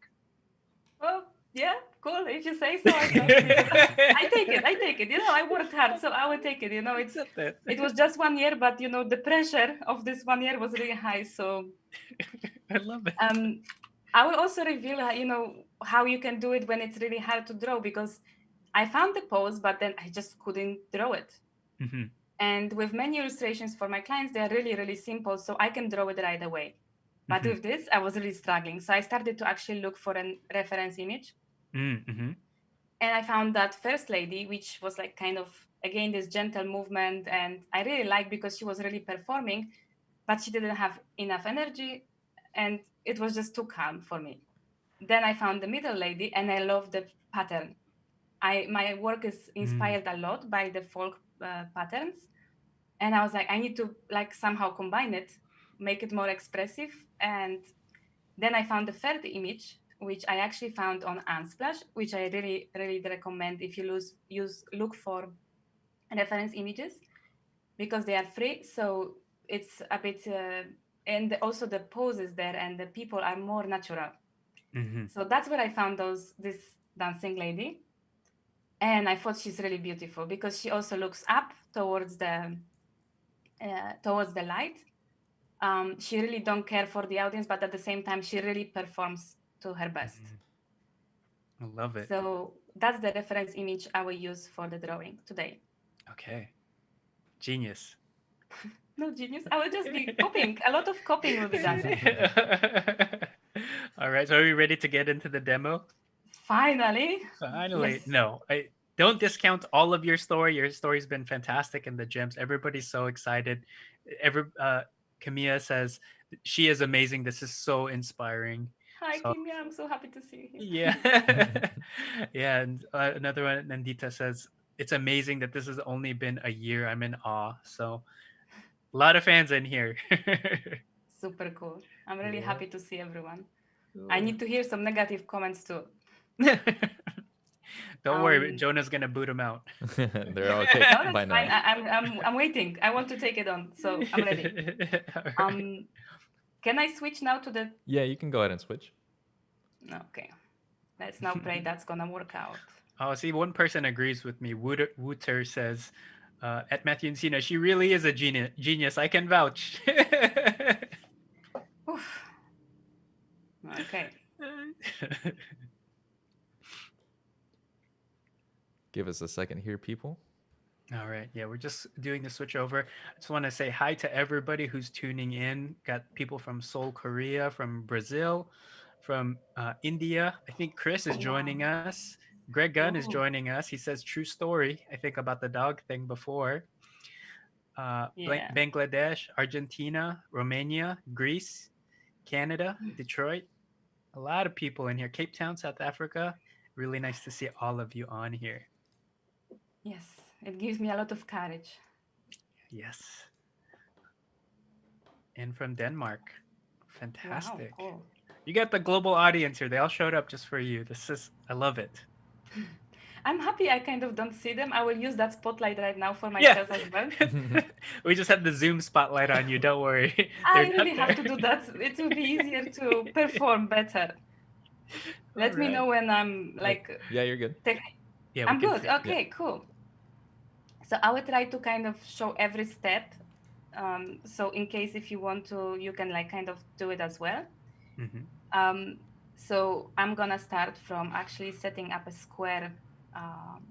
Speaker 3: Well, yeah, cool. If you say so, I guess. I take it. I take it. I worked hard, so I will take it.
Speaker 1: Got that.
Speaker 3: It was just 1 year, but the pressure of this 1 year was really high. So
Speaker 1: I love it.
Speaker 3: um, I will also reveal, how you can do it when it's really hard to draw because I found the pose, but then I just couldn't draw it.
Speaker 1: Mhm,
Speaker 3: And with many illustrations for my clients, they are really, really simple, so I can draw it right away. But
Speaker 1: mhm,
Speaker 3: with this, I was really struggling. So I started to actually look for a reference image.
Speaker 1: mhm,
Speaker 3: And I found that first lady, which was like kind of, again, this gentle movement. And I really liked because she was really performing, but she didn't have enough energy. And it was just too calm for me. Then I found the middle lady and I love the pattern. My work is
Speaker 1: mm,
Speaker 3: inspired a lot by the folk patterns, and I was like, I need to like somehow combine it, make it more expressive. And then I found the third image, which I actually found on Unsplash, which I really really recommend if you look for reference images because they are free. So it's a bit and also the poses there and the people are more natural.
Speaker 1: mhm,
Speaker 3: So that's where I found this dancing lady, and I thought she's really beautiful because she also looks up towards the light. She really don't care for the audience, but at the same time, she really performs to her best.
Speaker 1: mhm. I love it.
Speaker 3: So that's the reference image I will use for the drawing today.
Speaker 1: Okay. Genius.
Speaker 3: No genius. I will just be copying. A lot of copying will be done.
Speaker 1: All right, so are we ready to get into the demo?
Speaker 3: Finally.
Speaker 1: Finally.
Speaker 3: Yes.
Speaker 1: No, I don't discount all of your story. Your story's been fantastic and the gems. Everybody's so excited. Every Camilla says she is amazing. This is so inspiring.
Speaker 3: Hi,
Speaker 1: So
Speaker 3: Kimia. I'm so happy to see you here.
Speaker 1: yeah. Yeah, and another one, Nandita says it's amazing that this has only been a year. I'm in awe. So a lot of fans in here.
Speaker 3: Super cool. I'm really
Speaker 1: Yeah.
Speaker 3: happy to see everyone. I
Speaker 1: Cool.
Speaker 3: need to hear some negative comments too.
Speaker 1: Don't worry,
Speaker 3: Um,
Speaker 1: Jonah's gonna boot him out.
Speaker 2: They're okay
Speaker 3: no, that's
Speaker 2: by
Speaker 3: fine.
Speaker 2: now.
Speaker 3: I'm waiting. I want to take it on, so I'm ready.
Speaker 1: All right.
Speaker 3: Um, can I switch now to the?
Speaker 2: Yeah, you can go ahead and switch.
Speaker 3: Okay, let's now pray that's gonna work out.
Speaker 1: Oh, see, one person agrees with me. Wooter says, at Matthew and Cena, she really is a genius. Genius, I can vouch.
Speaker 3: Oof. Okay.
Speaker 2: Give us a second here, people.
Speaker 1: All right. Yeah, we're just doing the switch over. I just want to say hi to everybody who's tuning in. Got people from Seoul, Korea, from Brazil, from India. I think Chris is
Speaker 3: Wow.
Speaker 1: joining us. Greg Gunn is
Speaker 3: Oh,
Speaker 1: joining us. He says true story. I think about the dog thing before.
Speaker 3: yeah.
Speaker 1: Bangladesh, Argentina, Romania, Greece, Canada, Detroit. A lot of people in here. Cape Town, South Africa. Really nice to see all of you on here.
Speaker 3: Yes, it gives me a lot of courage.
Speaker 1: Yes. And from Denmark.
Speaker 3: Wow,
Speaker 1: Fantastic.
Speaker 3: cool.
Speaker 1: You got the global audience here. They all showed up just for you. I love it.
Speaker 3: I'm happy I kind of don't see them. I will use that spotlight right now for
Speaker 1: Yeah.
Speaker 3: myself as well.
Speaker 1: We just had the Zoom spotlight on you. Don't worry. They're
Speaker 3: I
Speaker 1: not
Speaker 3: really have
Speaker 1: there.
Speaker 3: to do that. It will be easier to perform better.
Speaker 1: All
Speaker 3: Let me
Speaker 1: right.
Speaker 3: know when I'm like,
Speaker 2: Yeah, you're good.
Speaker 3: tech.
Speaker 1: Yeah, we
Speaker 3: I'm
Speaker 1: can
Speaker 3: good.
Speaker 1: see you.
Speaker 2: Yeah.
Speaker 3: Okay, cool. So I will try to kind of show every step. So in case if you want to, you can like kind of do it as well.
Speaker 1: Hmm.
Speaker 3: Um, so I'm gonna start from actually setting up a square um,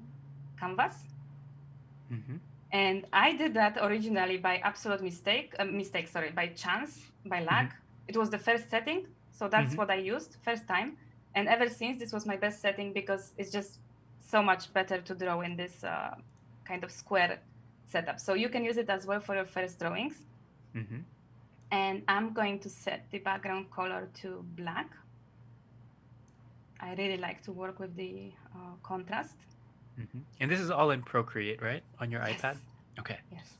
Speaker 3: canvas.
Speaker 1: Hmm.
Speaker 3: And I did that originally by absolute mistake, sorry, by chance, by
Speaker 1: Hmm.
Speaker 3: luck. It was the first setting, so that's
Speaker 1: Hmm.
Speaker 3: what I used first time. And ever since, this was my best setting because it's just so much better to draw in this kind of square setup. So you can use it as well for your first drawings.
Speaker 1: Hmm.
Speaker 3: And I'm going to set the background color to black. I really like to work with the contrast.
Speaker 1: Hmm. And this is all in Procreate, right? On your iPad?
Speaker 3: Yes,
Speaker 1: Okay.
Speaker 3: yes.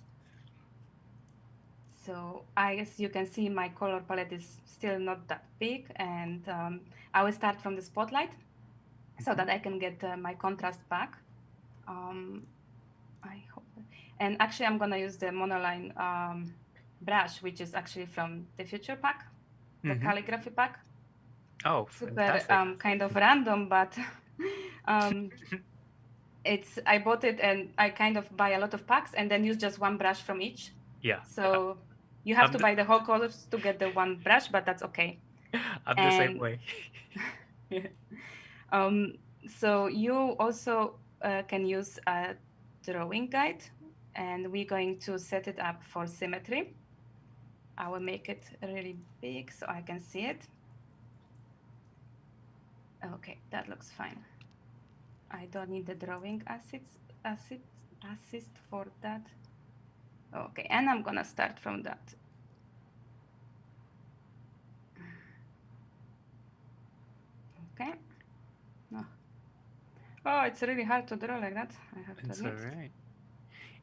Speaker 3: So I guess you can see my color palette is still not that big, and I will start from the spotlight so
Speaker 1: Hmm.
Speaker 3: that I can get my contrast back. Um, I hope, and actually I'm gonna use the monoline brush, which is actually from the Future pack, the
Speaker 1: Hmm.
Speaker 3: calligraphy pack.
Speaker 1: Oh,
Speaker 3: Super
Speaker 1: fantastic.
Speaker 3: kind of random, but um, it's I bought it and I kind of buy a lot of packs and then use just one brush from each.
Speaker 1: Yeah.
Speaker 3: So you have to
Speaker 1: The,
Speaker 3: buy the whole colors to get the one brush, but that's okay.
Speaker 1: I'm the same
Speaker 3: And
Speaker 1: way.
Speaker 3: um, so you also can use a drawing guide, and we're going to set it up for symmetry. I will make it really big so I can see it. Okay, that looks fine. I don't need the drawing assist for that. Okay, and I'm gonna start from that. Okay. Oh, oh, it's really hard to draw like that, I have to
Speaker 1: It's all
Speaker 3: admit.
Speaker 1: right.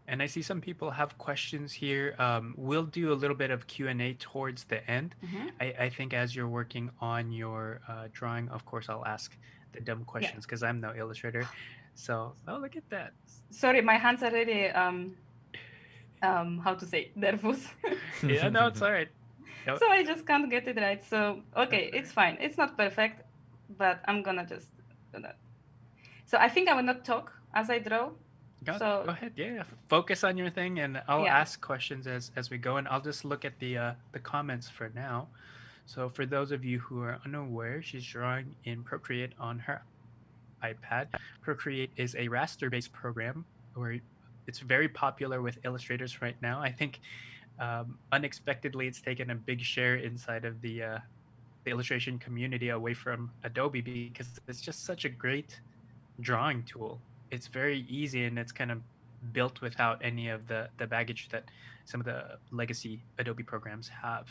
Speaker 1: And I see some people have questions here. We'll do a little bit of Q&A towards the end.
Speaker 3: Hmm.
Speaker 1: I think as you're working on your drawing, of course, I'll ask the dumb
Speaker 3: Yeah.
Speaker 1: questions because I'm no illustrator. So, oh, look at that.
Speaker 3: Sorry, my hands are really how to say nervous.
Speaker 1: Yeah, no, it's all right. No,
Speaker 3: So I just can't get it right. So
Speaker 1: that's
Speaker 3: okay,
Speaker 1: all
Speaker 3: it's
Speaker 1: right.
Speaker 3: fine. It's not perfect, but I'm gonna just do that. So I think I will not talk as I draw.
Speaker 1: Go
Speaker 3: So
Speaker 1: ahead. Yeah, focus on your thing, and I'll
Speaker 3: yeah.
Speaker 1: ask questions as we go, and I'll just look at the comments for now. So, for those of you who are unaware, she's drawing in Procreate on her iPad. Procreate is a raster-based program where it's very popular with illustrators right now. I think unexpectedly it's taken a big share inside of the illustration community away from Adobe because it's just such a great drawing tool. It's very easy and it's kind of built without any of the baggage that some of the legacy Adobe programs have.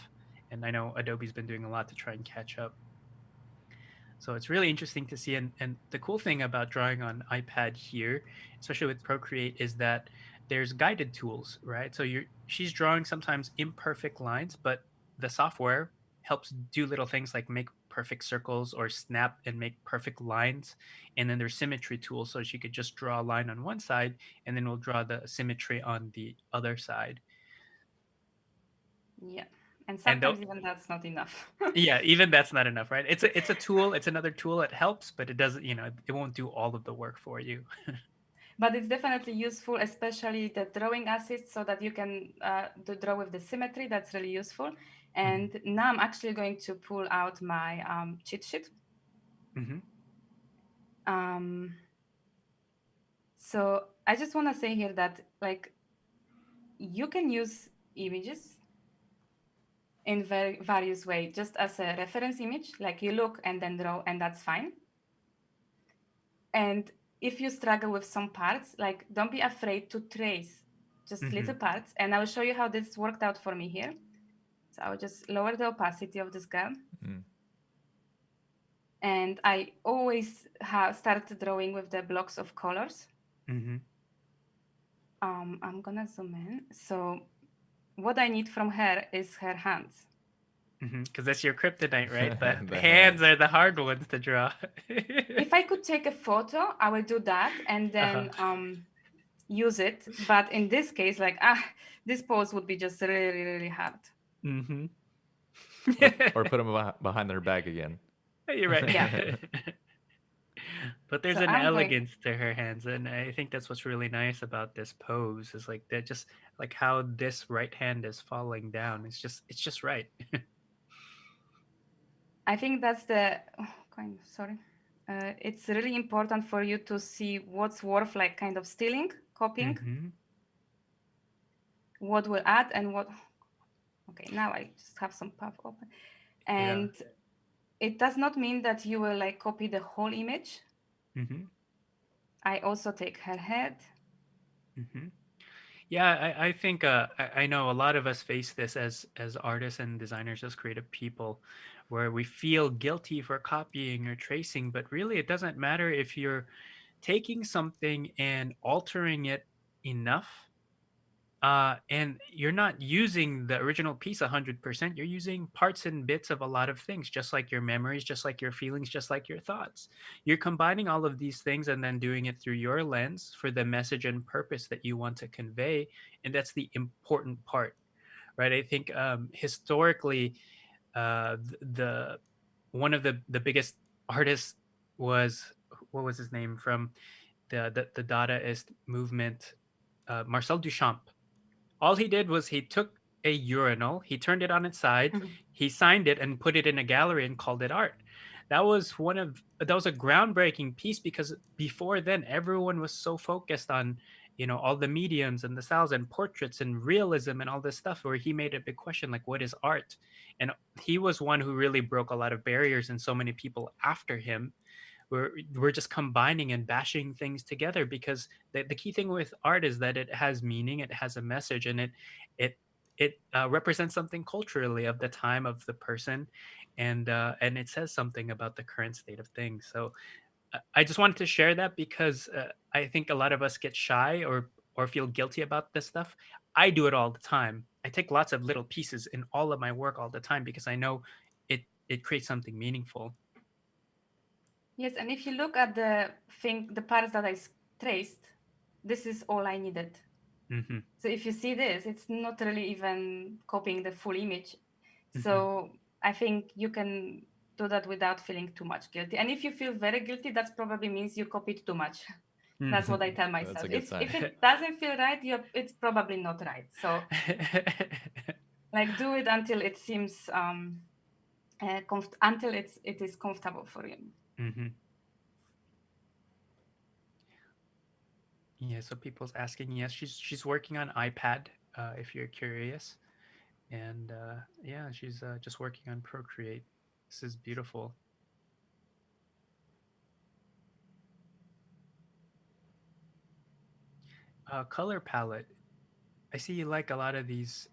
Speaker 1: And I know Adobe's been doing a lot to try and catch up. So it's really interesting to see. And the cool thing about drawing on iPad here, especially with Procreate, is that there's guided tools, right? So she's drawing sometimes imperfect lines, but the software helps do little things like make perfect circles or snap and make perfect lines. And then there's symmetry tools. So she could just draw a line on one side and then we'll draw the symmetry on the other side.
Speaker 3: Yeah. And
Speaker 1: And though
Speaker 3: sometimes even that's not enough.
Speaker 1: yeah, even that's not enough, right? It's a tool, it's another tool, it helps, but it doesn't, it won't do all of the work for you.
Speaker 3: But it's definitely useful, especially the drawing assist, so that you can draw with the symmetry. That's really useful.
Speaker 1: Mhm,
Speaker 3: And now I'm actually going to pull out my cheat sheet.
Speaker 1: mhm,
Speaker 3: Um, so I just want to say here that like you can use images in various ways, just as a reference image, like you look and then draw, and that's fine. And if you struggle with some parts, like don't be afraid to trace just little
Speaker 1: mhm,
Speaker 3: parts. And I will show you how this worked out for me here. So I will just lower the opacity of this girl.
Speaker 2: Mm.
Speaker 3: And I always start drawing with the blocks of colors.
Speaker 1: mhm,
Speaker 3: I'm gonna zoom in. So what I need from her is her hands.
Speaker 1: mhm. Because that's your kryptonite, right? The
Speaker 2: The
Speaker 1: hands
Speaker 2: hands.
Speaker 1: are the hard ones to draw.
Speaker 3: If I could take a photo, I will do that and
Speaker 1: Uh-huh.
Speaker 3: then use it. But in this case, like this pose would be just really, really hard.
Speaker 1: Mhm.
Speaker 2: Or put them behind their back again.
Speaker 1: You're right.
Speaker 3: Yeah.
Speaker 1: But there's
Speaker 3: So
Speaker 1: an
Speaker 3: I'm going.
Speaker 1: elegance to her hands, and I think that's what's really nice about this pose is like that just like how this right hand is falling down. It's just right.
Speaker 3: I think that's the. Oh, sorry. It's really important for you to see what's worth like kind of stealing, copying,
Speaker 1: Mhm.
Speaker 3: what will add and what. Okay, now I just have some puff open.
Speaker 1: Yeah.
Speaker 3: And it does not mean that you will like copy the whole image.
Speaker 1: Mhm.
Speaker 3: I also take her head.
Speaker 1: Mhm. Yeah, I think I know a lot of us face this as artists and designers, as creative people, where we feel guilty for copying or tracing, but really it doesn't matter if you're taking something and altering it enough, and you're not using the original piece 100%. You're using parts and bits of a lot of things, just like your memories, just like your feelings, just like your thoughts. You're combining all of these things and then doing it through your lens for the message and purpose that you want to convey. And that's the important part, right? I think historically, the one of the biggest artists was, what was his name, from the Dadaist movement, Marcel Duchamp. All he did was he took a urinal, he turned it on its side, he signed it and put it in a gallery and called it art. That was a groundbreaking piece because before then everyone was so focused on, all the mediums and the styles and portraits and realism and all this stuff, where he made a big question like, what is art? And he was one who really broke a lot of barriers, and so many people after him we're just combining and bashing things together, because the key thing with art is that it has meaning, it has a message, and it it represents something culturally of the time of the person, and it says something about the current state of things. So I just wanted to share that because I think a lot of us get shy or feel guilty about this stuff. I do it all the time. I take lots of little pieces in all of my work all the time because I know it creates something meaningful.
Speaker 3: Yes, and if you look at the parts that I traced, this is all I needed.
Speaker 1: Hmm.
Speaker 3: So if you see this, it's not really even copying the full image.
Speaker 1: Hmm.
Speaker 3: So I think you can do that without feeling too much guilty. And if you feel very guilty, that probably means you copied too much. That's
Speaker 1: Hmm.
Speaker 3: what I tell
Speaker 2: That's
Speaker 3: myself.
Speaker 2: a good
Speaker 3: If
Speaker 2: sign.
Speaker 3: it doesn't feel right, it's probably not right. So like do it until it seems until it is comfortable for you.
Speaker 1: Hmm. Yeah, so people's asking. Yes, she's working on iPad. If you're curious, and yeah, she's just working on Procreate. This is beautiful. Color palette. I see you like a lot of these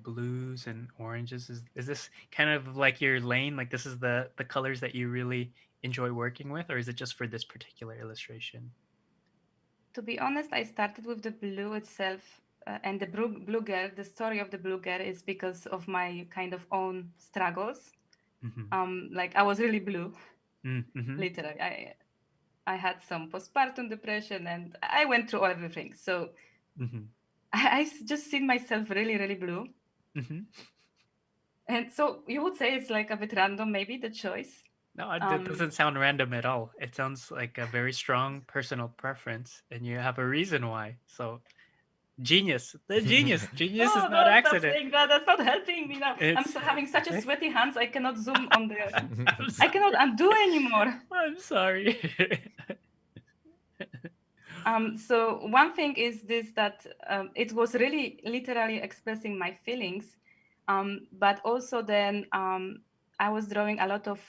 Speaker 1: blues and oranges. Is this kind of like your lane? Like this is the colors that you really enjoy working with, or is it just for this particular illustration?
Speaker 3: To be honest, I started with the blue itself, and the blue girl. The story of the blue girl is because of my kind of own struggles.
Speaker 1: Mm-hmm.
Speaker 3: Like I was really blue,
Speaker 1: Mm-hmm.
Speaker 3: literally. I had some postpartum depression, and I went through everything. So
Speaker 1: Mm-hmm.
Speaker 3: I just seen myself really, really blue.
Speaker 1: Mm-hmm.
Speaker 3: And so you would say it's like a bit random, maybe the choice.
Speaker 1: No, it
Speaker 3: Um,
Speaker 1: doesn't sound random at all. It sounds like a very strong personal preference, and you have a reason why. So genius, the genius, genius is
Speaker 3: no,
Speaker 1: not
Speaker 3: don't stop
Speaker 1: accident.
Speaker 3: saying that. That's not helping me now. I'm
Speaker 1: It's.
Speaker 3: so having such a sweaty hands. I cannot zoom on the.
Speaker 1: I'm
Speaker 3: I
Speaker 1: sorry.
Speaker 3: cannot undo anymore.
Speaker 1: I'm sorry.
Speaker 3: So one thing is this that it was really literally expressing my feelings, but also then I was drawing a lot of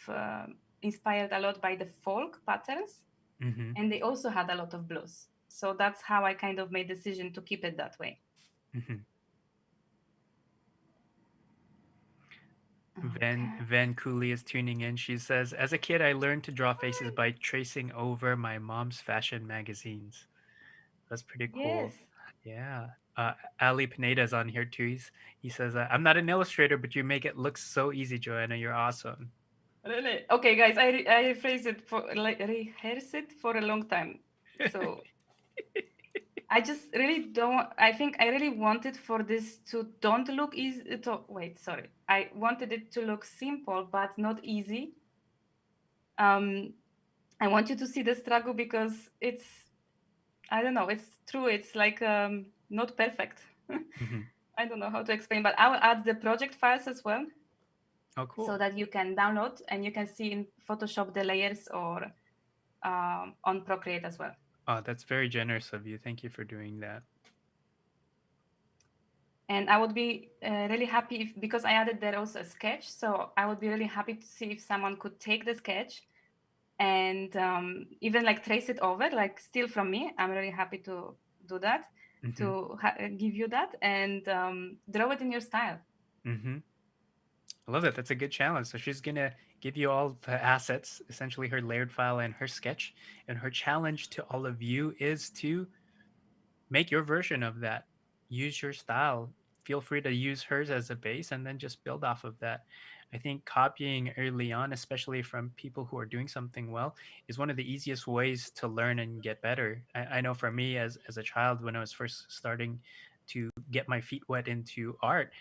Speaker 3: inspired a lot by the folk patterns,
Speaker 1: Hmm.
Speaker 3: and they also had a lot of blues. So that's how I kind of made decision to keep it that way.
Speaker 1: Hmm.
Speaker 3: Okay.
Speaker 1: Van Cooley is tuning in. She says, "As a kid, I learned to draw faces by tracing over my mom's fashion magazines." That's pretty
Speaker 3: Yes.
Speaker 1: cool. Yeah. Ali Pineda's on here too. He says, "I'm not an illustrator, but you make it look so easy, Joanna. You're awesome."
Speaker 3: Really? Okay, guys, I rephrase it for like rehearse it for a long time. So I just really don't. I think I really wanted for this to don't look easy. To, wait, sorry. I wanted it to look simple but not easy. Um, I want you to see the struggle because it's. I don't know. It's true. It's like not perfect.
Speaker 1: Hmm.
Speaker 3: I don't know how to explain, but I will add the project files as well
Speaker 1: Oh,
Speaker 3: so
Speaker 1: cool.
Speaker 3: that you can download and you can see in Photoshop the layers or on Procreate as well.
Speaker 1: Oh, that's very generous of you. Thank you for doing that.
Speaker 3: And I would be really happy if, because I added there also a sketch, so I would be really happy to see if someone could take the sketch and even like trace it over, like steal from me. I'm really happy to do that,
Speaker 1: Hmm.
Speaker 3: to give you that and draw it in your style.
Speaker 1: Hmm. I love that. That's a good challenge. So she's gonna give you all the assets, essentially her layered file and her sketch. And her challenge to all of you is to make your version of that. Use your style. Feel free to use hers as a base and then just build off of that. I think copying early on, especially from people who are doing something well, is one of the easiest ways to learn and get better. I know for me as a child, when I was first starting to get my feet wet into art,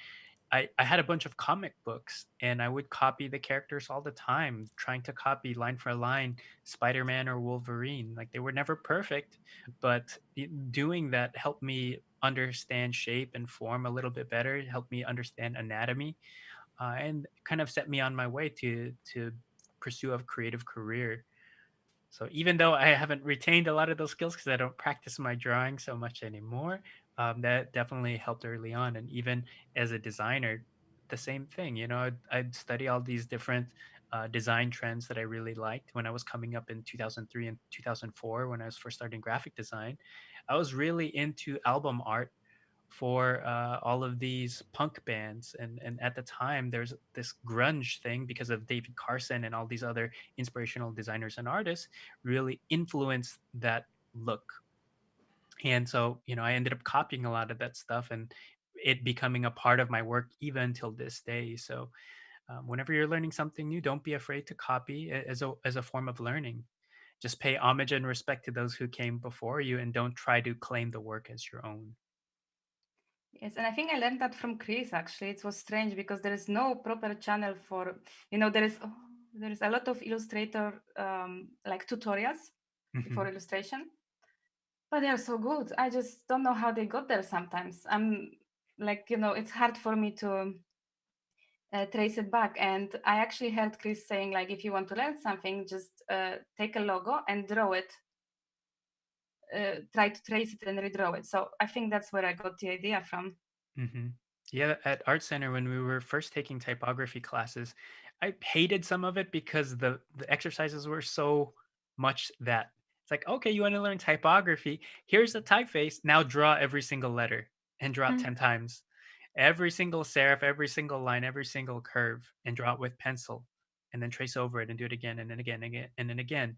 Speaker 1: I had a bunch of comic books and I would copy the characters all the time, trying to copy line for line Spider-Man or Wolverine. Like they were never perfect, but doing that helped me understand shape and form a little bit better, it helped me understand anatomy, and kind of set me on my way to pursue a creative career. So even though I haven't retained a lot of those skills because I don't practice my drawing so much anymore, that definitely helped early on. And even as a designer, the same thing. You know, I'd study all these different design trends that I really liked when I was coming up in 2003 and 2004 when I was first starting graphic design. I was really into album art for all of these punk bands, and at the time there's this grunge thing because of David Carson and all these other inspirational designers and artists really influenced that look. And so, you know, I ended up copying a lot of that stuff and it becoming a part of my work even till this day. So whenever you're learning something new, don't be afraid to copy as a form of learning. Just pay homage and respect to those who came before you and don't try to claim the work as your own.
Speaker 3: Yes, and I think I learned that from Chris actually. It was strange because there is no proper channel for, you know, there is a lot of Illustrator like tutorials for
Speaker 1: Hmm.
Speaker 3: illustration, but they are so good. I just don't know how they got there sometimes. I'm like, you know, it's hard for me to trace it back. And I actually heard Chris saying, like, if you want to learn something, just take a logo and draw it try to trace it and redraw it. So I think that's where I got the idea from.
Speaker 1: Hmm. Yeah, at Art Center when we were first taking typography classes, I hated some of it because the exercises were so much that it's like, okay, you want to learn typography? Here's a typeface. Now draw every single letter and draw it 10 times. Every single serif, every single line, every single curve, and draw it with pencil. And then trace over it and do it again and then again, again and then again.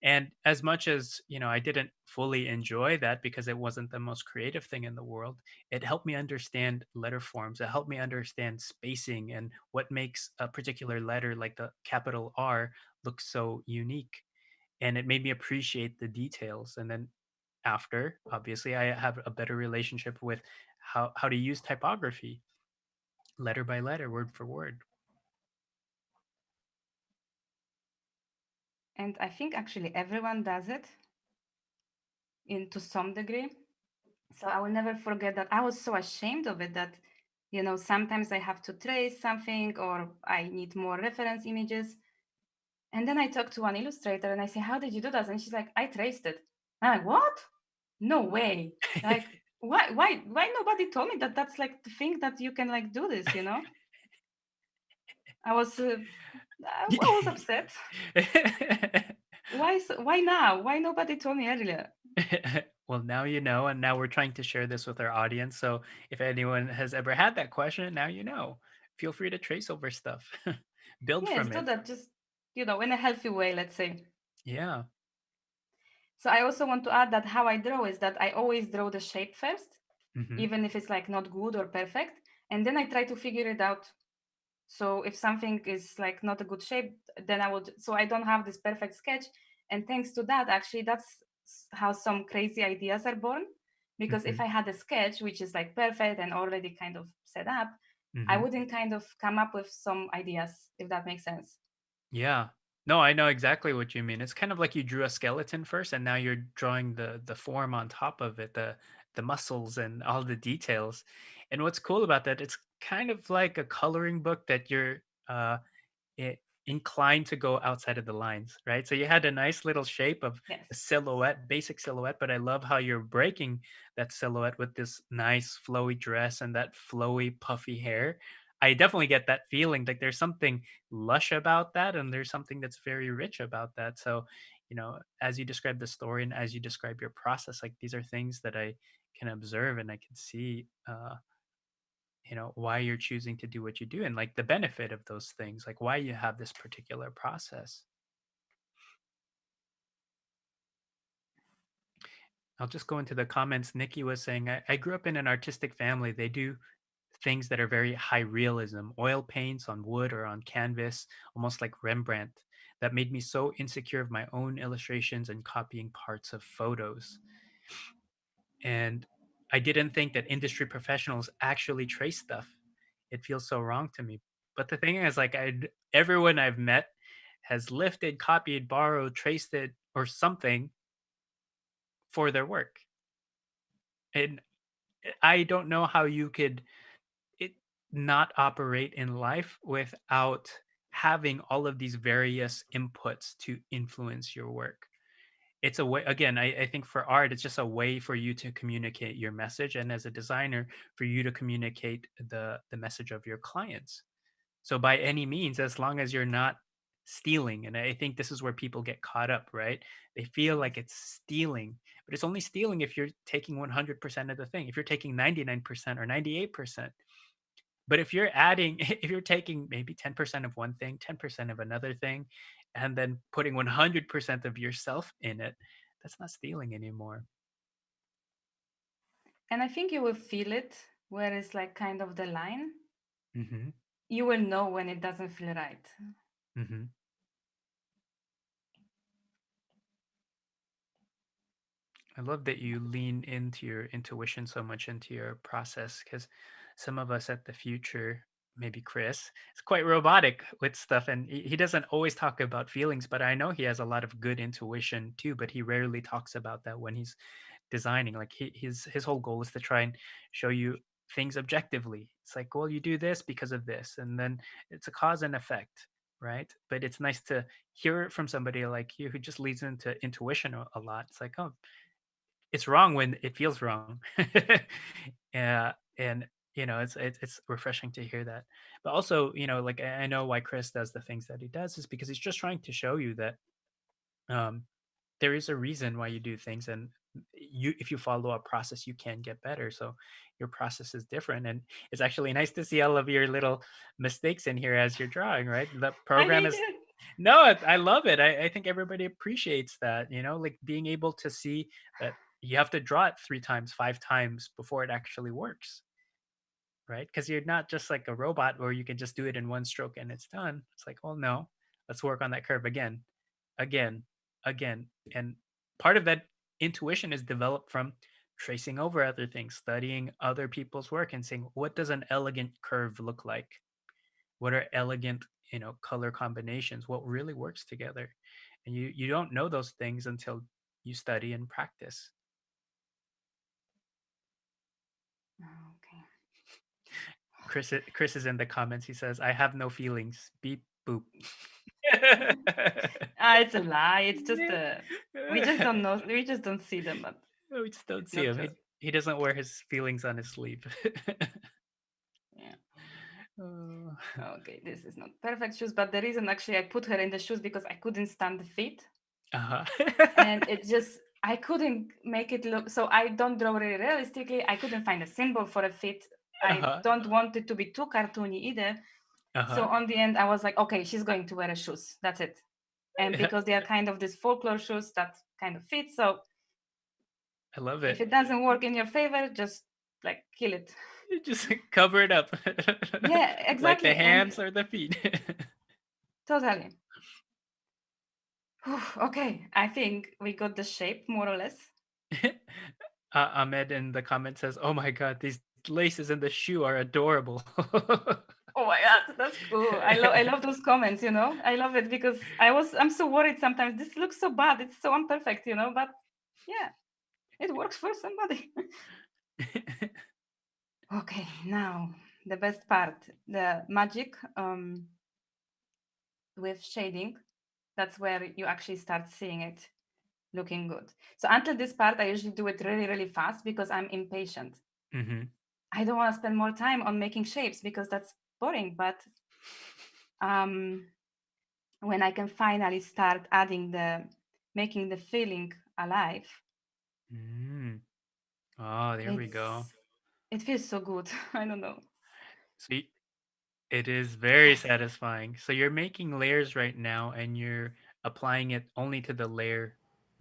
Speaker 1: And as much as, I didn't fully enjoy that because it wasn't the most creative thing in the world, it helped me understand letter forms. It helped me understand spacing and what makes a particular letter like the capital R look so unique. And it made me appreciate the details. And then after, obviously, I have a better relationship with how to use typography, letter by letter, word for word.
Speaker 3: And I think actually everyone does it to some degree. So I will never forget that I was so ashamed of it that, sometimes I have to trace something or I need more reference images. And then I talked to one illustrator and I say, how did you do that? And she's like, I traced it. I'm like, what? No way. Like, why nobody told me that that's like the thing that you can like do this, I was, I was upset. Why now? Why nobody told me earlier?
Speaker 1: Well, now you know, and now we're trying to share this with our audience. So if anyone has ever had that question, now you know. Feel free to trace over stuff, build
Speaker 3: Yes,
Speaker 1: from
Speaker 3: do
Speaker 1: it.
Speaker 3: that just, in a healthy way, let's say.
Speaker 1: Yeah.
Speaker 3: So I also want to add that how I draw is that I always draw the shape first,
Speaker 1: Hmm.
Speaker 3: even if it's like not good or perfect, and then I try to figure it out. So if something is like not a good shape, then I would. So I don't have this perfect sketch, and thanks to that, actually, that's how some crazy ideas are born. Because if
Speaker 1: Hmm.
Speaker 3: I had a sketch which is like perfect and already kind of set up, I
Speaker 1: Hmm.
Speaker 3: wouldn't kind of come up with some ideas, if that makes sense.
Speaker 1: Yeah. No, I know exactly what you mean. It's kind of like you drew a skeleton first, and now you're drawing the form on top of it, the muscles and all the details. And what's cool about that, it's kind of like a coloring book that you're uh inclined to go outside of the lines, right? So you had a nice little shape of
Speaker 3: Yes.
Speaker 1: a silhouette, basic silhouette, but I love how you're breaking that silhouette with this nice flowy dress and that flowy puffy hair. I definitely get that feeling like there's something lush about that and there's something that's very rich about that. So, as you describe the story and as you describe your process, like these are things that I can observe and I can see why you're choosing to do what you do and like the benefit of those things, like why you have this particular process. I'll just go into the comments. Nikki was saying, I grew up in an artistic family. They do things that are very high realism, oil paints on wood or on canvas, almost like Rembrandt. That made me so insecure of my own illustrations and copying parts of photos. And I didn't think that industry professionals actually trace stuff. It feels so wrong to me. But the thing is, like, everyone I've met has lifted, copied, borrowed, traced it, or something for their work. And I don't know how you could it not operate in life without having all of these various inputs to influence your work. It's a way, again, I think for art, it's just a way for you to communicate your message. And as a designer, for you to communicate the message of your clients. So by any means, as long as you're not stealing, and I think this is where people get caught up, right? They feel
Speaker 3: Yes.
Speaker 1: like it's stealing, but it's only stealing if you're taking 100% of the thing. If you're taking 99% or 98%. But if you're adding, if you're taking maybe 10% of one thing, 10% of another thing, and then putting 100% of yourself in it, that's not stealing anymore.
Speaker 3: And I think you will feel it where it's like kind of the line.
Speaker 1: Hmm.
Speaker 3: You will know when it doesn't feel right.
Speaker 1: Hmm. I love that you lean into your intuition so much into your process because some of us at the future, maybe Chris, is quite robotic with stuff and he doesn't always talk about feelings, but I know he has a lot of good intuition too, but he rarely talks about that when he's designing. Like his whole goal is to try and show you things objectively. It's like, well, you do this because of this, and then it's a cause and effect, right? But it's nice to hear it from somebody like you who just leads into intuition a lot. It's like, oh, it's wrong when it feels wrong. Yeah, and it's refreshing to hear that. But also, like I know why Chris does the things that he does is because he's just trying to show you that um, there is a reason why you do things, and if you follow a process, you can get better. So your process is different, and it's actually nice to see all of your little mistakes in here as you're drawing. Right, the
Speaker 3: I
Speaker 1: program
Speaker 3: hate
Speaker 1: is
Speaker 3: it.
Speaker 1: no, I love it. I think everybody appreciates that. Like being able to see that you have to draw it 3 times, 5 times before it actually works, right? Because you're not just like a robot where you can just do it in one stroke and it's done. It's like, oh no, let's work on that curve again, again, again. And part of that intuition is developed from tracing over other things, studying other people's work and saying, what does an elegant curve look like? What are elegant, color combinations? What really works together? And you don't know those things until you study and practice.
Speaker 3: Okay.
Speaker 1: Chris is in the comments. He says, "I have no feelings." Beep boop.
Speaker 3: It's a lie. It's just we just don't know. We just don't see them, but
Speaker 1: We just don't
Speaker 3: it's
Speaker 1: see
Speaker 3: not
Speaker 1: him.
Speaker 3: true.
Speaker 1: He doesn't wear his feelings on his sleeve.
Speaker 3: Yeah.
Speaker 1: Oh.
Speaker 3: Okay, this is not perfect shoes, but the reason actually I put her in the shoes because I couldn't stand the feet,
Speaker 1: Uh-huh.
Speaker 3: and it just I couldn't make it look. So I don't draw really realistically. I couldn't find a symbol for a feet. I
Speaker 1: Uh-huh.
Speaker 3: don't want it to be too cartoony either. So
Speaker 1: Uh-huh.
Speaker 3: on the end, I was like, okay, she's going to wear a shoes. That's it. And because they are kind of these folklore shoes that kind of fit. So
Speaker 1: I love
Speaker 3: if
Speaker 1: it.
Speaker 3: it doesn't work in your favor, just like kill it.
Speaker 1: You just cover it up.
Speaker 3: Yeah,
Speaker 1: Like the
Speaker 3: exactly. And
Speaker 1: hands or the feet.
Speaker 3: totally. Whew, okay, I think we got the shape more or less.
Speaker 1: Ahmed in the comment says, "Oh my god, these laces in the shoe are adorable."
Speaker 3: Oh my god, that's cool. I love those comments, I love it because I'm so worried sometimes. This looks so bad. It's so imperfect, but yeah, it works for somebody. Okay, now the best part, the magic with shading. That's where you actually start seeing it looking good. So until this part, I usually do it really, really fast because I'm impatient.
Speaker 1: Hmm.
Speaker 3: I don't want to spend more time on making shapes because that's boring. But um, when I can finally start making the feeling alive,
Speaker 1: Mm. Oh, there we go.
Speaker 3: it feels so good. I don't know.
Speaker 1: So it is very
Speaker 3: Yes,
Speaker 1: satisfying. So you're making layers right now and you're applying it only to the layer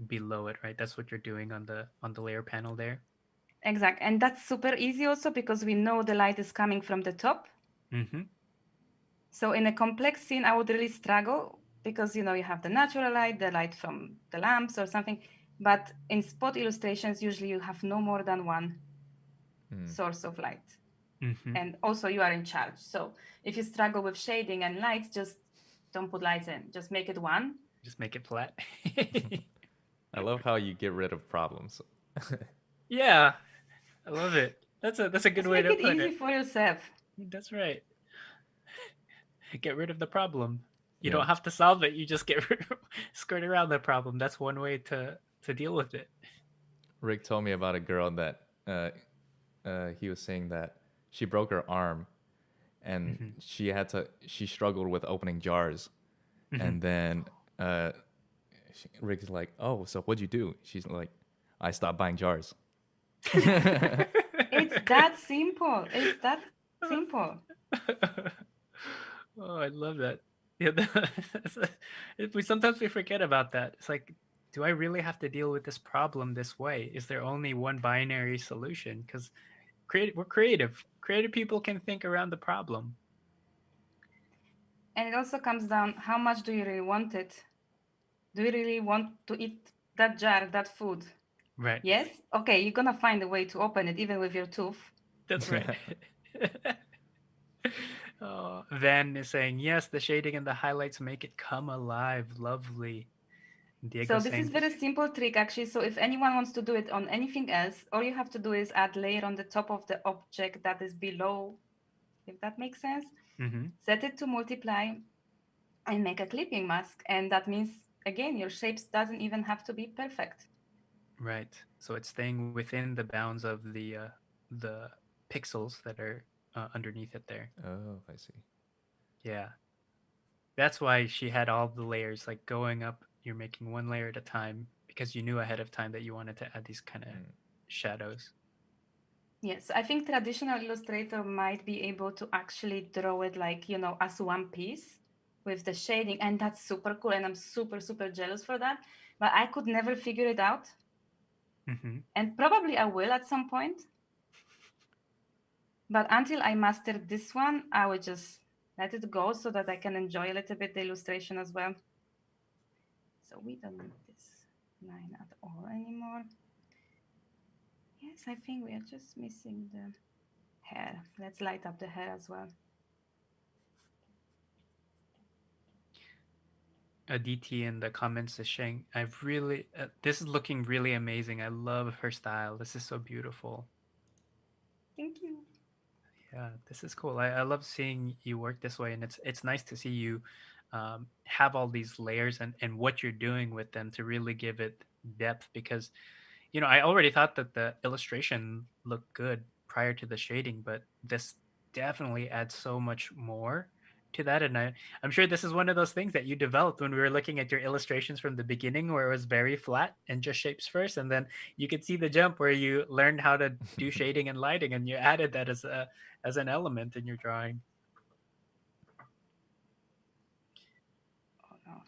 Speaker 1: below it, right? That's what you're doing on the layer panel there.
Speaker 3: exact. And that's super easy also because we know the light is coming from the top.
Speaker 1: Mm-hmm.
Speaker 3: So in a complex scene, I would really struggle because you have the natural light, the light from the lamps or something. But in spot illustrations, usually you have no more than one
Speaker 2: Hmm.
Speaker 3: source of light.
Speaker 1: Mm-hmm.
Speaker 3: And also you are in charge. So if you struggle with shading and lights, just don't put lights in. Just make it one.
Speaker 1: Just make it flat.
Speaker 2: I love how you get rid of problems.
Speaker 1: Yeah, I love it. That's a good
Speaker 3: Just
Speaker 1: way
Speaker 3: make
Speaker 1: to
Speaker 3: it
Speaker 1: put
Speaker 3: easy
Speaker 1: it.
Speaker 3: for yourself.
Speaker 1: That's right. Get rid of the problem. You
Speaker 2: Yeah.
Speaker 1: don't have to solve it. You just skirt around the problem. That's one way to deal with it.
Speaker 2: Rick told me about a girl that he was saying that she broke her arm and
Speaker 1: Hmm.
Speaker 2: she struggled with opening jars.
Speaker 1: Hmm.
Speaker 2: And then Rick's like, "Oh, so what'd you do?" She's like, "I stopped buying jars."
Speaker 3: It's that simple. It's that simple.
Speaker 1: Oh, I love that. Yeah, we sometimes we forget about that. It's like, do I really have to deal with this problem this way? Is there only one binary solution? Because we're creative. Creative people can think around the problem.
Speaker 3: And it also comes down how much do you really want it? Do you really want to eat that jar, that food?
Speaker 1: Right.
Speaker 3: Yes? Okay, you're gonna find a way to open it even with your tooth.
Speaker 1: That's right. Oh, Van is saying, yes, the shading and the highlights make it come alive. Lovely. Diego
Speaker 3: So this is
Speaker 1: saying,
Speaker 3: very simple trick actually. So if anyone wants to do it on anything else, all you have to do is add layer on the top of the object that is below, if that makes sense.
Speaker 1: mm-hmm.
Speaker 3: Set it to multiply and make a clipping mask. And that means again, your shapes doesn't even have to be perfect.
Speaker 1: Right. So it's staying within the bounds of the pixels that are underneath it there.
Speaker 2: Oh, I see.
Speaker 1: Yeah. That's why she had all the layers like going up. You're making one layer at a time because you knew ahead of time that you wanted to add these kind of
Speaker 2: Mm.
Speaker 1: shadows.
Speaker 3: Yes, I think traditional illustrator might be able to actually draw it like, as one piece with the shading. And that's super cool. And I'm super, super jealous for that. But I could never figure it out.
Speaker 1: Hmm.
Speaker 3: And probably I will at some point. But until I master this one, I will just let it go so that I can enjoy a little bit the illustration as well. So we don't need this line at all anymore. Yes, I think we are just missing the hair. Let's light up the hair as well.
Speaker 1: Aditi in the comments is saying, "I've really this is looking really amazing. I love her style. This is so beautiful."
Speaker 3: Thank you.
Speaker 1: Yeah, this is cool. I love seeing you work this way, and it's nice to see you have all these layers and what you're doing with them to really give it depth. Because I already thought that the illustration looked good prior to the shading, but this definitely adds so much more to that. And I'm sure this is one of those things that you developed when we were looking at your illustrations from the beginning, where it was very flat and just shapes first, and then you could see the jump where you learned how to do shading and lighting, and you added that as an element in your drawing.
Speaker 3: Oh no,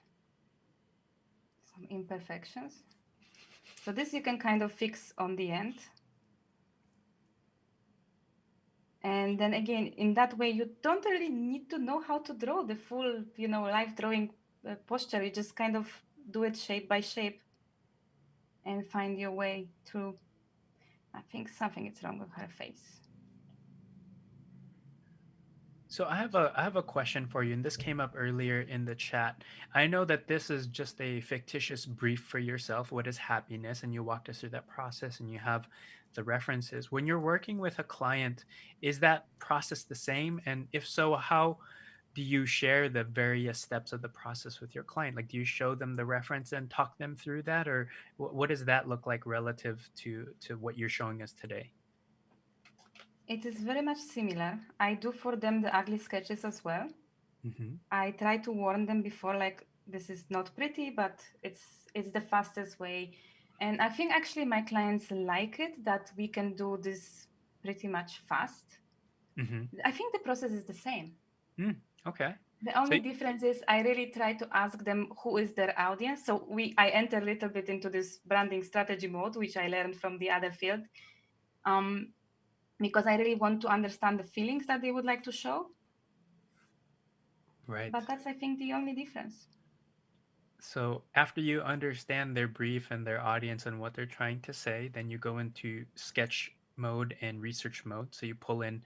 Speaker 3: some imperfections. So this you can kind of fix on the end. And then again, in that way, you don't really need to know how to draw the full, live drawing posture. You just kind of do it shape by shape and find your way through. I think something is wrong with her face.
Speaker 1: So I have a question for you, and this came up earlier in the chat. I know that this is just a fictitious brief for yourself. What is happiness? And you walked us through that process, and you have the references. When you're working with a client, is that process the same? And if so, how do you share the various steps of the process with your client? Like, do you show them the reference and talk them through that, or what does that look like relative to what you're showing us today?
Speaker 3: It is very much similar. I do for them the ugly sketches as well.
Speaker 1: Hmm.
Speaker 3: I try to warn them before, like this is not pretty, but it's the fastest way. And I think actually my clients like it that we can do this pretty much fast.
Speaker 1: Hmm.
Speaker 3: I think the process is the same.
Speaker 1: Mm, okay.
Speaker 3: The
Speaker 1: So
Speaker 3: only difference is I really try to ask them who is their audience. So I enter a little bit into this branding strategy mode, which I learned from the other field, um, because I really want to understand the feelings that they would like to show.
Speaker 1: right.
Speaker 3: But that's, I think, the only difference.
Speaker 1: So after you understand their brief and their audience and what they're trying to say, then you go into sketch mode and research mode. So you pull in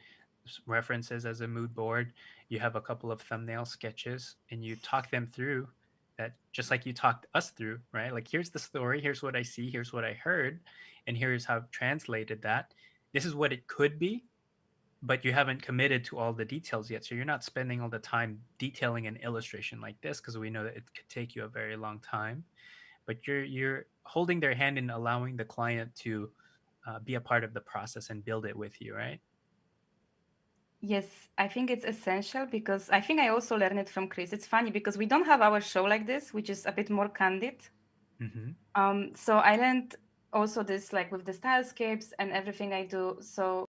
Speaker 1: references as a mood board. You have a couple of thumbnail sketches and you talk them through that, just like you talked us through, right? Like, here's the story, here's what I see, here's what I heard, and here's how I've translated that. This is what it could be, but you haven't committed to all the details yet. So you're not spending all the time detailing an illustration like this, because we know that it could take you a very long time. But you're holding their hand and allowing the client to be a part of the process and build it with you, right?
Speaker 3: Yes, I think it's essential because I think I also learned it from Chris. It's funny because we don't have our show like this, which is a bit more candid.
Speaker 1: Mm-hmm.
Speaker 3: So I learned also this like with the stylescapes and everything I do. So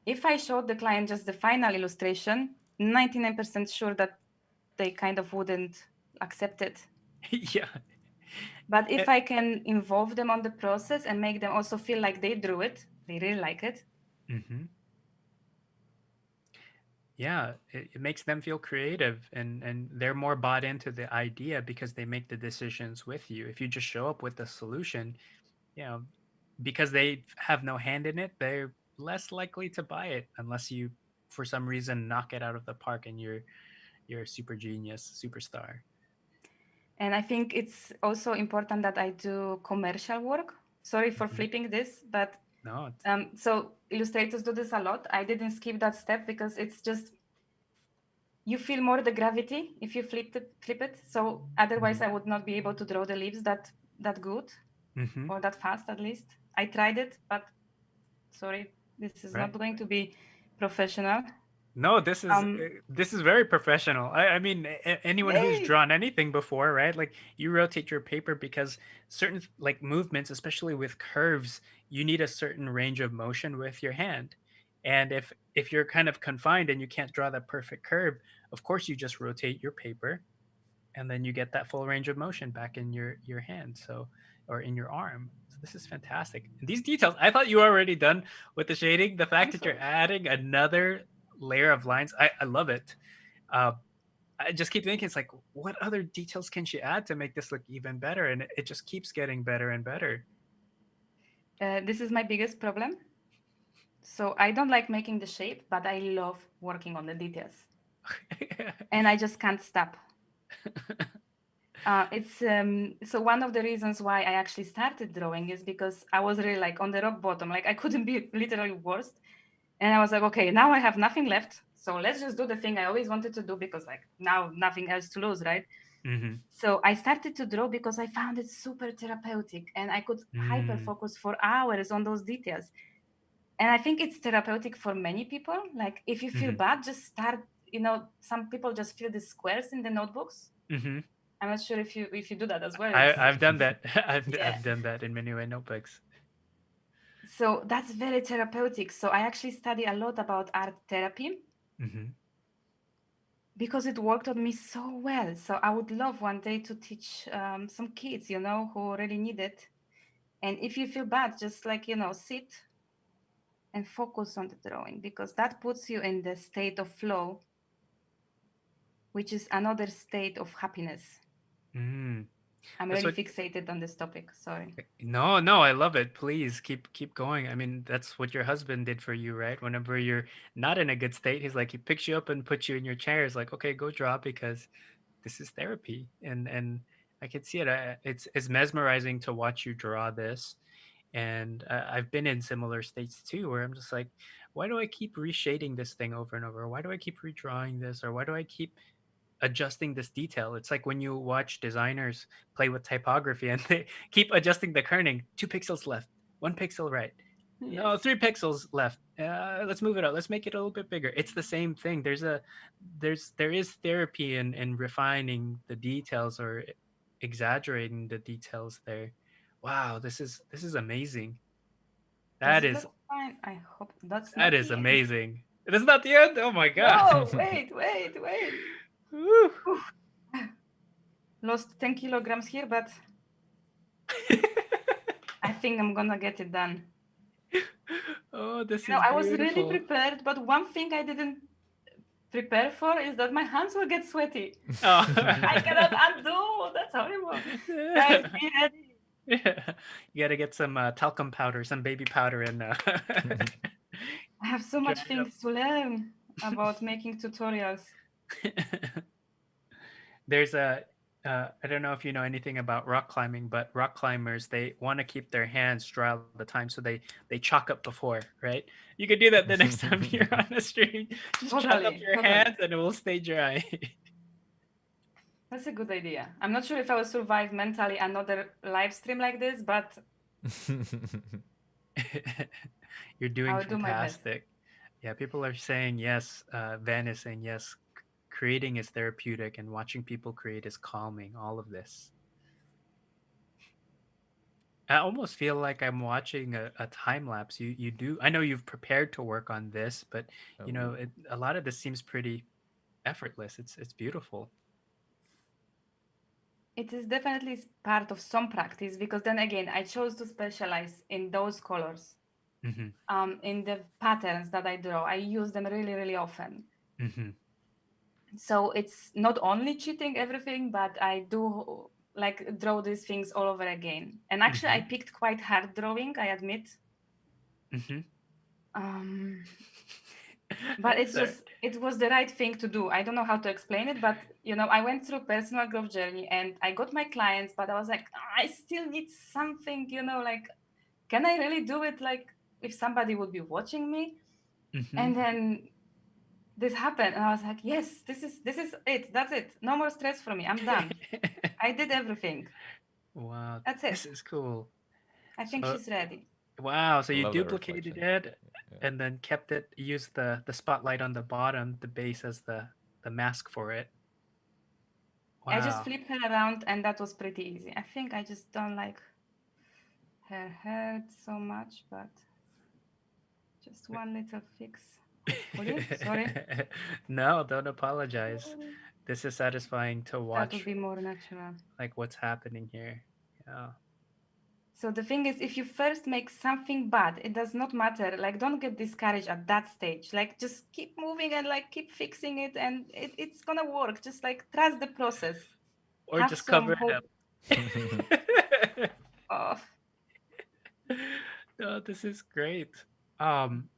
Speaker 3: if I showed the client just the final illustration, 99% sure that they kind of wouldn't accept it.
Speaker 1: Yeah.
Speaker 3: But
Speaker 1: Eh,
Speaker 3: if I can involve them on the process and make them also feel like they drew it, they really like it.
Speaker 1: mm-hmm. Yeah, it makes them feel creative, and they're more bought into the idea because they make the decisions with you. If you just show up with the solution, you know, because they have no hand in it, they're less likely to buy it unless you, for some reason, knock it out of the park and you're a super genius, superstar.
Speaker 3: And I think it's also important that I do commercial work. Sorry for
Speaker 1: Hmm.
Speaker 3: flipping this, but
Speaker 1: No,
Speaker 3: so illustrators do this a lot. I didn't skip that step because it's just you feel more the gravity if you flip it. So otherwise,
Speaker 1: mhm.
Speaker 3: I would not be able to draw the leaves that good.
Speaker 1: Hmm.
Speaker 3: or that fast at least. I tried it, but sorry, this is
Speaker 1: Right.
Speaker 3: not going to be professional.
Speaker 1: No,
Speaker 3: Um,
Speaker 1: this is very professional. I mean, anyone who's
Speaker 3: Yay!
Speaker 1: drawn anything before, right? Like you rotate your paper because certain like movements, especially with curves, you need a certain range of motion with your hand. And if you're kind of confined and you can't draw that perfect curve, of course you just rotate your paper and then you get that full range of motion back in your hand, so or in your arm. So this is fantastic. And these details, I thought you were already done with the shading. The fact
Speaker 3: I'm
Speaker 1: that you're
Speaker 3: sorry.
Speaker 1: adding another layer of lines, I love it. uh, I just keep thinking, it's like, what other details can she add to make this look even better? And it just keeps getting better and better.
Speaker 3: This is my biggest problem. So I don't like making the shape, but I love working on the details, and I just can't stop. It's so one of the reasons why I actually started drawing is because I was really like on the rock bottom, like I couldn't be literally worse, and I was like, okay, now I have nothing left, so let's just do the thing I always wanted to do because like now nothing else to lose, right?
Speaker 1: Hmm.
Speaker 3: So I started to draw because I found it super therapeutic, and I could hyper
Speaker 1: Mm.
Speaker 3: focus for hours on those details. And I think it's therapeutic for many people. Like if you feel
Speaker 1: Hmm.
Speaker 3: bad, just start. Some people just fill the squares in the notebooks.
Speaker 1: Hmm.
Speaker 3: I'm not sure if you do that as well.
Speaker 1: I've done that.
Speaker 3: Yeah.
Speaker 1: I've done that in many of my notebooks.
Speaker 3: So that's very therapeutic. So I actually study a lot about art therapy
Speaker 1: Hmm.
Speaker 3: because it worked on me so well. So I would love one day to teach some kids, who really need it. And if you feel bad, just like, sit and focus on the drawing because that puts you in the state of flow, which is another state of happiness.
Speaker 1: Mm.
Speaker 3: I'm
Speaker 1: That's
Speaker 3: really
Speaker 1: what.
Speaker 3: fixated on this topic. Sorry.
Speaker 1: No, no, I love it. Please keep going. I mean, that's what your husband did for you, right? Whenever you're not in a good state, he's like he picks you up and puts you in your chair. He's like, okay, go draw because this is therapy, and I can see it. It's mesmerizing to watch you draw this, and I've been in similar states too, where I'm just like, why do I keep reshading this thing over and over? Why do I keep redrawing this, or why do I keep adjusting this detail? It's like when you watch designers play with typography and they keep adjusting the kerning. 2 pixels left, 1 pixel right. No,
Speaker 3: Yes.
Speaker 1: 3 pixels left. Let's move it up. Let's make it a little bit bigger. It's the same thing. There is therapy in refining the details or exaggerating the details there. Wow, this is amazing.
Speaker 3: Does
Speaker 1: That
Speaker 3: it
Speaker 1: is
Speaker 3: look fine? I hope that's
Speaker 1: that
Speaker 3: not
Speaker 1: is
Speaker 3: the end.
Speaker 1: amazing. That's not the end. Oh my god.
Speaker 3: No, wait, wait, wait.
Speaker 1: Woo.
Speaker 3: Whew. Lost 10 kilograms here, but I think I'm gonna get it done.
Speaker 1: Oh, this is
Speaker 3: I was really
Speaker 1: beautiful.
Speaker 3: prepared, but one thing I didn't prepare for is that my hands will get sweaty.
Speaker 1: Oh.
Speaker 3: I cannot undo. That's horrible. Guys, be ready.
Speaker 1: Yeah. You gotta get some talcum powder, some baby powder, and
Speaker 3: I have so
Speaker 1: dry
Speaker 3: much things to learn about making tutorials.
Speaker 1: it. There's a I don't know if you know anything about rock climbing, but rock climbers, they want to keep their hands dry all the time, so they chalk up before, right? You could do that the next time you're on a stream. Just chalk up
Speaker 3: Totally,
Speaker 1: your
Speaker 3: totally.
Speaker 1: hands, and it will stay dry.
Speaker 3: That's a good idea. I'm not sure if I will survive mentally another live stream like this, but
Speaker 1: You're
Speaker 3: I
Speaker 1: doing
Speaker 3: will do my best.
Speaker 1: fantastic. Yeah, people are saying yes. Van is saying yes. Creating is therapeutic, and watching people create is calming. All of this. I almost feel like I'm watching a time lapse. You do. I know you've prepared to work on this, but
Speaker 2: Oh.
Speaker 1: a lot of this seems pretty effortless. It's beautiful.
Speaker 3: It is definitely part of some practice because then again, I chose to specialize in those colors,
Speaker 1: Hmm.
Speaker 3: in the patterns that I draw. I use them really, really often.
Speaker 1: Hmm.
Speaker 3: So it's not only cheating everything, but I do like draw these things all over again. And actually, I
Speaker 1: Hmm.
Speaker 3: picked quite hard drawing, I admit.
Speaker 1: Hmm.
Speaker 3: Um, but
Speaker 1: That's all right.
Speaker 3: it was the right thing to do. I don't know how to explain it, but I went through personal growth journey and I got my clients, but I was like, "Ah, I still need something, like, can I really do it like if somebody would be watching me?"
Speaker 1: Hmm.
Speaker 3: And then this happened and I was like, yes, this is it. That's it. No more stress for me. I'm done. I did everything.
Speaker 1: Wow,
Speaker 3: That's
Speaker 1: this
Speaker 3: it.
Speaker 1: is cool.
Speaker 3: I think
Speaker 1: So
Speaker 3: she's ready.
Speaker 1: wow, so
Speaker 2: I
Speaker 1: you
Speaker 2: love that
Speaker 1: duplicated
Speaker 2: reflection.
Speaker 1: it
Speaker 2: Yeah.
Speaker 1: and then kept it, used the spotlight on the bottom, the base as the mask for it.
Speaker 3: I just
Speaker 1: Wow.
Speaker 3: flip her around, and that was pretty easy. I think I just don't like her hair so much, but just one little fix, hopefully. Sorry.
Speaker 1: No, don't apologize. This is satisfying to
Speaker 3: That would
Speaker 1: watch,
Speaker 3: be more natural.
Speaker 1: like what's happening here. Yeah.
Speaker 3: So the thing is, if you first make something bad, it does not matter. Like, don't get discouraged at that stage. Like, just keep moving and like keep fixing it, and it's gonna work. Just like trust the process.
Speaker 1: Or
Speaker 3: Have
Speaker 1: just cover
Speaker 3: some
Speaker 1: it
Speaker 3: hope.
Speaker 1: up.
Speaker 3: Oh,
Speaker 1: No, this is great. Um,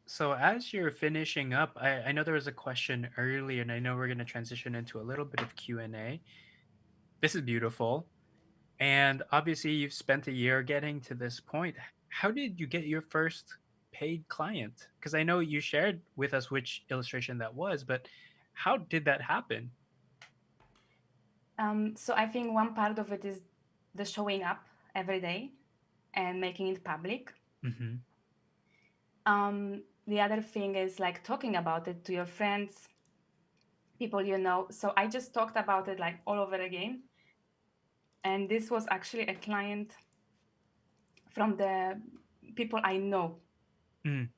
Speaker 1: so as you're finishing up, I know there was a question earlier, and I know we're going to transition into a little bit of Q&A. This is beautiful. And obviously, you've spent a year getting to this point. How did you get your first paid client? Because I know you shared with us which illustration that was, but how did that happen?
Speaker 3: so I think one part of it is the showing up every day and making it public.
Speaker 1: Hmm.
Speaker 3: The other thing is like talking about it to your friends, people you know. So I just talked about it like all over again. And this was actually a client from the people I know.
Speaker 1: Mm.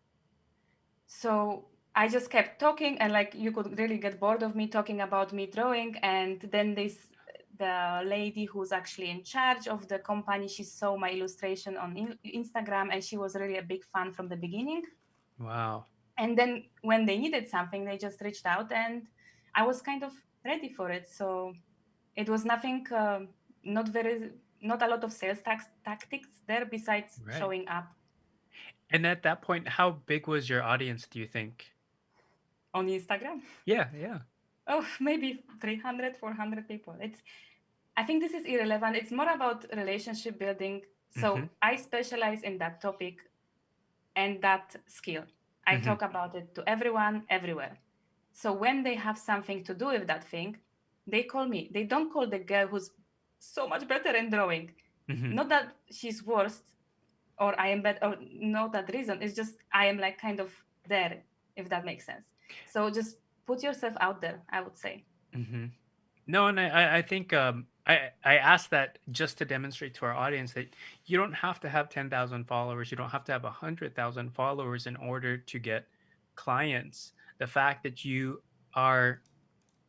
Speaker 3: So I just kept talking, and like you could really get bored of me talking about me drawing. And then the lady who's actually in charge of the company, she saw my illustration on Instagram, and she was really a big fan from the beginning.
Speaker 1: Wow.
Speaker 3: And then when they needed something, they just reached out, and I was kind of ready for it. So it was nothing, not very, not a lot of tactics there besides
Speaker 1: Right.
Speaker 3: showing up
Speaker 1: And at that point, how big was your audience, do you think?
Speaker 3: on Instagram.
Speaker 1: Yeah, yeah.
Speaker 3: Oh, maybe 300, 400 people. I think this is irrelevant. It's more about relationship building.
Speaker 1: Hmm.
Speaker 3: So I specialize in that topic and that skill. I
Speaker 1: Hmm.
Speaker 3: talk about it to everyone, everywhere. So when they have something to do with that thing, they call me. They don't call the girl who's so much better in drawing.
Speaker 1: Hmm.
Speaker 3: Not that she's worst or I am better, or not that reason. It's just I am like kind of there, if that makes sense. So just put yourself out there, I would say.
Speaker 1: Hmm. No, and I think I asked that just to demonstrate to our audience that you don't have to have 10,000 followers, you don't have to have 100,000 followers in order to get clients. The fact that you are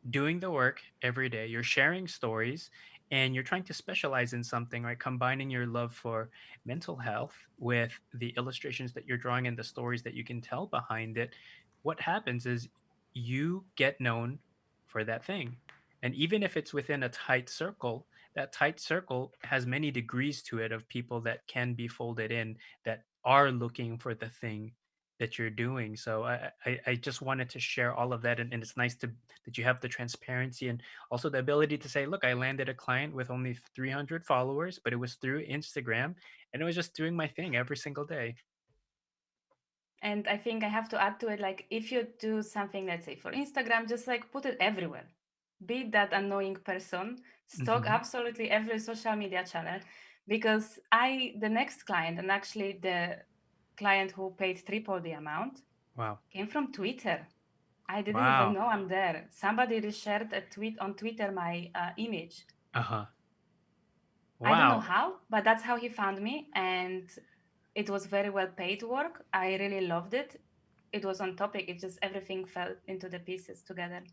Speaker 1: doing the work every day, you're sharing stories, and you're trying to specialize in something, right? Combining your love for mental health with the illustrations that you're drawing and the stories that you can tell behind it. What happens is you get known for that thing. And even if it's within a tight circle, that tight circle has many degrees to it of people that can be folded in that are looking for the thing that you're doing. So I just wanted to share all of that, and it's nice to that you have the transparency and also the ability to say, look, I landed a client with only 300 followers, but it was through Instagram, and it was just doing my thing every single day.
Speaker 3: And I think I have to add to it, like if you do something, let's say for Instagram, just like put it everywhere. Be that annoying person, stalk
Speaker 1: Hmm.
Speaker 3: absolutely every social media channel. Because the next client, and actually the client who paid triple the amount,
Speaker 1: Wow.
Speaker 3: came from Twitter. I didn't even
Speaker 1: Wow.
Speaker 3: know I'm there. Somebody reshared a tweet on Twitter, my image.
Speaker 1: Uh-huh.
Speaker 3: I don't know
Speaker 1: Wow.
Speaker 3: how, but that's how he found me. And it was very well paid work. I really loved it. It was on topic. It just everything fell into the pieces together.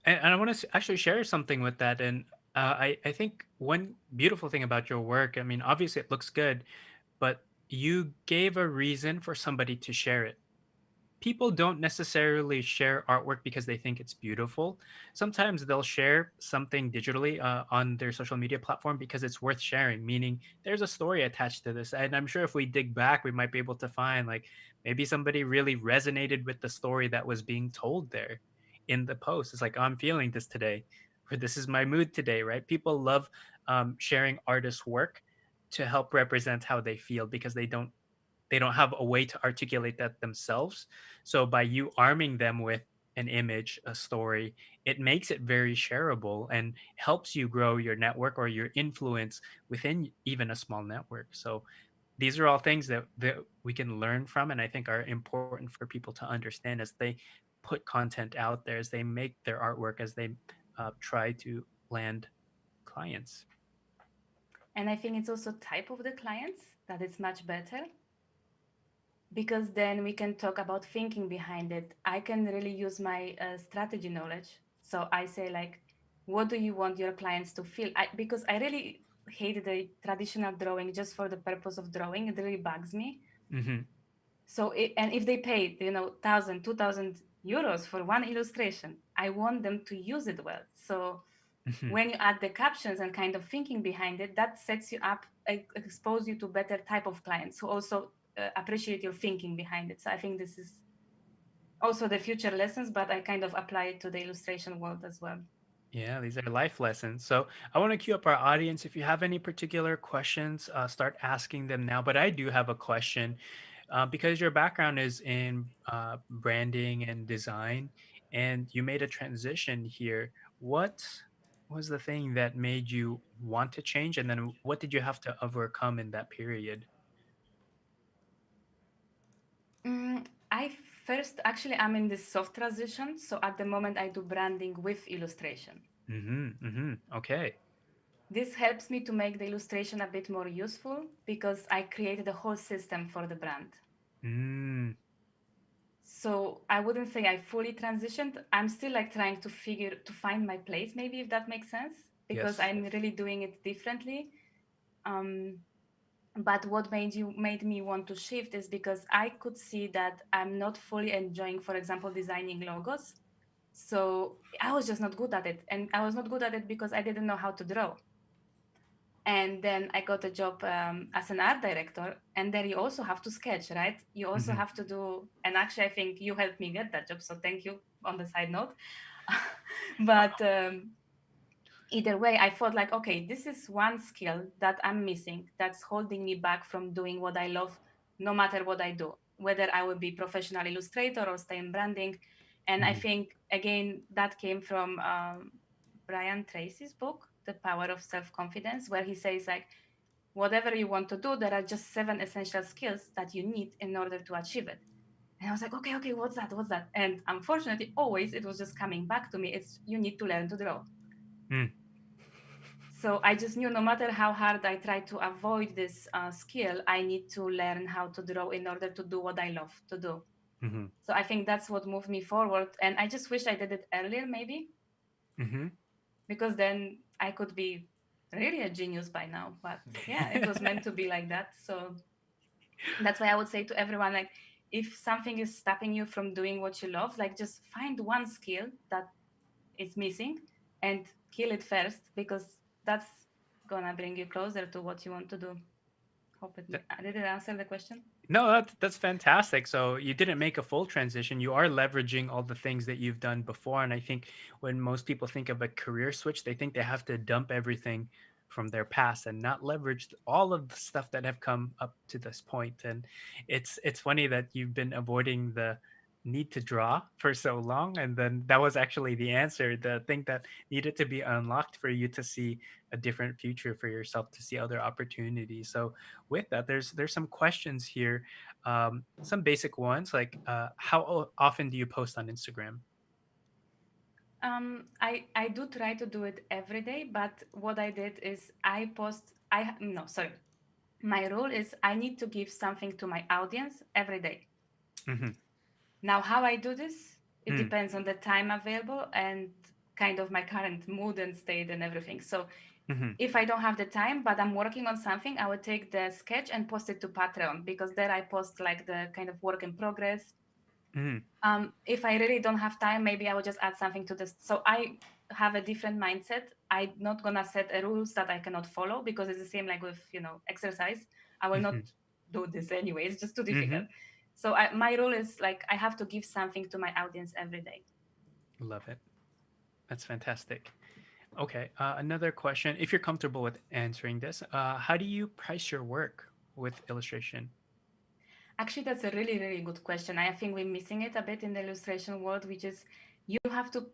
Speaker 1: And I want to actually share something with that. And I think one beautiful thing about your work, I mean, obviously it looks good, but you gave a reason for somebody to share it. People don't necessarily share artwork because they think it's beautiful. Sometimes they'll share something digitally on their social media platform because it's worth sharing, meaning there's a story attached to this. And I'm sure if we dig back, we might be able to find like maybe somebody really resonated with the story that was being told there in the post. It's like, oh, I'm feeling this today, or this is my mood today, right? People love sharing artists' work to help represent how they feel because they don't have a way to articulate that themselves. So by you arming them with an image, a story, it makes it very shareable and helps you grow your network or your influence within even a small network. So these are all things that we can learn from, and I think are important for people to understand as they put content out there, as they make their artwork, as they try to land clients.
Speaker 3: And I think it's also type of the clients that it's much better, because then we can talk about thinking behind it. I can really use my strategy knowledge. So I say like, what do you want your clients to feel? Because I really hate the traditional drawing just for the purpose of drawing. It really bugs me.
Speaker 1: Hmm.
Speaker 3: So and if they pay, 1,000, 2,000 euros for one illustration, I want them to use it well. So
Speaker 1: Hmm.
Speaker 3: when you add the captions and kind of thinking behind it, that sets you up, expose you to better type of clients who also appreciate your thinking behind it. So I think this is also the future lessons, but I kind of apply it to the illustration world as well.
Speaker 1: Yeah, these are life lessons. So I want to queue up our audience. If you have any particular questions, start asking them now. But I do have a question because your background is in branding and design, and you made a transition here. What was the thing that made you want to change? And then what did you have to overcome in that period?
Speaker 3: I first, actually, I'm in this soft transition. So at the moment, I do branding with illustration.
Speaker 1: Mm-hmm. Mm-hmm. Okay.
Speaker 3: This helps me to make the illustration a bit more useful because I created a whole system for the brand.
Speaker 1: Mm,
Speaker 3: So I wouldn't say I fully transitioned. I'm still like trying to find my place, maybe, if that makes sense, because
Speaker 1: yes.
Speaker 3: I'm really doing it differently. Um, but what made me want to shift is because I could see that I'm not fully enjoying, for example, designing logos. So I was just not good at it, and I was not good at it because I didn't know how to draw. And then I got a job as an art director, and there you also have to sketch, right? You also
Speaker 1: Mm-hmm.
Speaker 3: have to do, and actually I think you helped me get that job, so thank you on the side note. But either way, I thought like, okay, this is one skill that I'm missing, that's holding me back from doing what I love, no matter what I do, whether I will be professional illustrator or stay in branding. And I
Speaker 1: Mm-hmm.
Speaker 3: think again that came from Brian Tracy's book, The Power of Self-Confidence, where he says like, whatever you want to do, there are just 7 essential skills that you need in order to achieve it. And I was like, okay, what's that? What's that? And unfortunately, always it was just coming back to me. It's, you need to learn to draw.
Speaker 1: Mm,
Speaker 3: So I just knew no matter how hard I try to avoid this skill, I need to learn how to draw in order to do what I love to do.
Speaker 1: mm-hmm.
Speaker 3: So I think that's what moved me forward. And I just wish I did it earlier, maybe,
Speaker 1: Mm-hmm.
Speaker 3: because then I could be really a genius by now. But yeah, it was meant to be like that. So that's why I would say to everyone, like, if something is stopping you from doing what you love, like, just find one skill that is missing and kill it first, because that's gonna bring you closer to what you want to do. Did it answer the question?
Speaker 1: No, that's fantastic. So you didn't make a full transition. You are leveraging all the things that you've done before. And I think when most people think of a career switch, they think they have to dump everything from their past and not leverage all of the stuff that have come up to this point. And it's funny that you've been avoiding the need to draw for so long. And then that was actually the answer, the thing that needed to be unlocked for you to see a different future for yourself, to see other opportunities. So with that, there's some questions here, some basic ones like how often do you post on Instagram?
Speaker 3: I do try to do it every day, but what I did is I post. I no, sorry. My rule is I need to give something to my audience every day.
Speaker 1: Mm-hmm.
Speaker 3: Now, how I do this, it
Speaker 1: Mm,
Speaker 3: depends on the time available and kind of my current mood and state and everything. So
Speaker 1: mm-hmm.
Speaker 3: if I don't have the time, but I'm working on something, I would take the sketch and post it to Patreon, because there I post like the kind of work in progress.
Speaker 1: Mm-hmm.
Speaker 3: If I really don't have time, maybe I will just add something to this. So I have a different mindset. I'm not gonna set a rules that I cannot follow, because it's the same like with exercise. I will not
Speaker 1: Mm-hmm.
Speaker 3: do this anyway. It's just too
Speaker 1: Mm-hmm.
Speaker 3: difficult. So my rule is like I have to give something to my audience every day.
Speaker 1: Love it. That's fantastic. Okay, another question, if you're comfortable with answering this, how do you price your work with illustration?
Speaker 3: Actually, that's a really, really good question. I think we're missing it a bit in the illustration world, which is you have to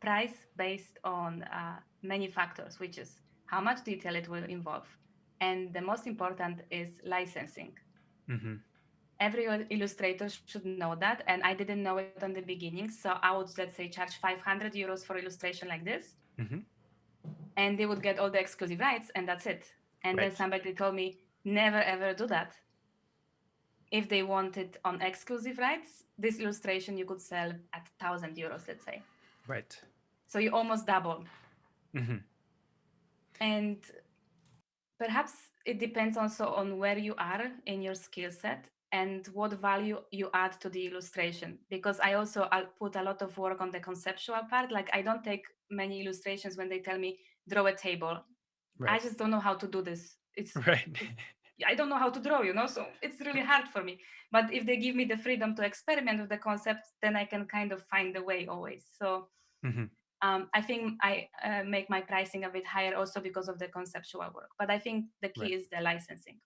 Speaker 3: price based on many factors, which is how much detail it will involve. And the most important is licensing.
Speaker 1: Mm-hmm.
Speaker 3: Every illustrator should know that. And I didn't know it on the beginning. So I would, let's say, charge 500 euros for illustration like this.
Speaker 1: Mm-hmm.
Speaker 3: And they would get all the exclusive rights, and that's it. And then
Speaker 1: Right.
Speaker 3: somebody told me, never ever do that. If they wanted on exclusive rights, this illustration you could sell at 1,000 euros, let's say.
Speaker 1: Right.
Speaker 3: So you almost double.
Speaker 1: Mm-hmm.
Speaker 3: And perhaps it depends also on where you are in your skill set and what value you add to the illustration. Because I'll put a lot of work on the conceptual part. Like I don't take many illustrations when they tell me draw a table. I
Speaker 1: Right.
Speaker 3: just don't know how to do this.
Speaker 1: Right.
Speaker 3: I don't know how to draw, so it's really hard for me. But if they give me the freedom to experiment with the concept, then I can kind of find the way always. So
Speaker 1: Mm-hmm.
Speaker 3: I think I make my pricing a bit higher also because of the conceptual work. But I think the
Speaker 1: Right.
Speaker 3: key is the licensing.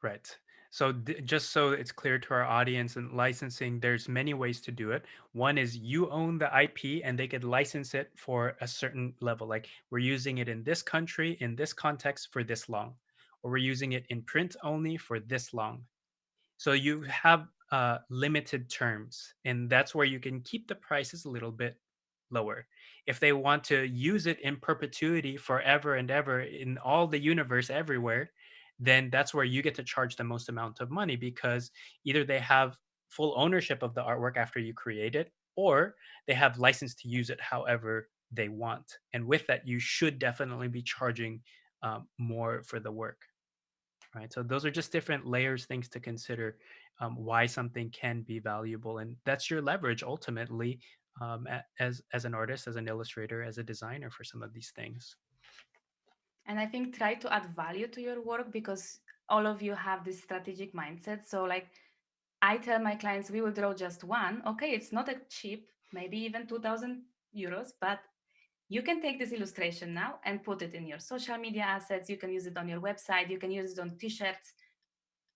Speaker 1: Right. So just so it's clear to our audience and licensing, there's many ways to do it. One is you own the IP and they could license it for a certain level. Like we're using it in this country, in this context for this long, or we're using it in print only for this long. So you have limited terms, and that's where you can keep the prices a little bit lower. If they want to use it in perpetuity forever and ever in all the universe everywhere, then that's where you get to charge the most amount of money because either they have full ownership of the artwork after you create it, or they have license to use it however they want. And with that, you should definitely be charging more for the work, right? So those are just different layers, things to consider, why something can be valuable, and that's your leverage ultimately, as an artist, as an illustrator, as a designer for some of these things.
Speaker 3: And I think try to add value to your work because all of you have this strategic mindset. So like I tell my clients, we will draw just one. Okay, it's not a cheap, maybe even 2,000 euros, but you can take this illustration now and put it in your social media assets. You can use it on your website. You can use it on t-shirts.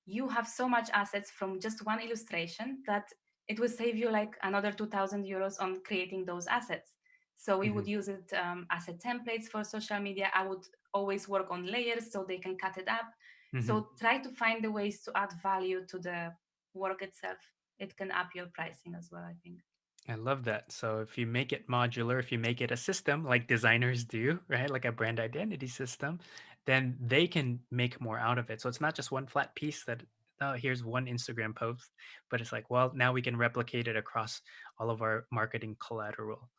Speaker 3: You have so much assets from just one illustration that it will save you like another 2,000 euros on creating those assets. So we
Speaker 1: Hmm.
Speaker 3: would use it as a templates for social media. I would always work on layers so they can cut it up.
Speaker 1: Hmm.
Speaker 3: So try to find the ways to add value to the work itself. It can up your pricing as well, I think.
Speaker 1: I love that. So if you make it modular, if you make it a system like designers do, right, like a brand identity system, then they can make more out of it. So it's not just one flat piece that, oh, here's one Instagram post, but it's like, well, now we can replicate it across all of our marketing collateral.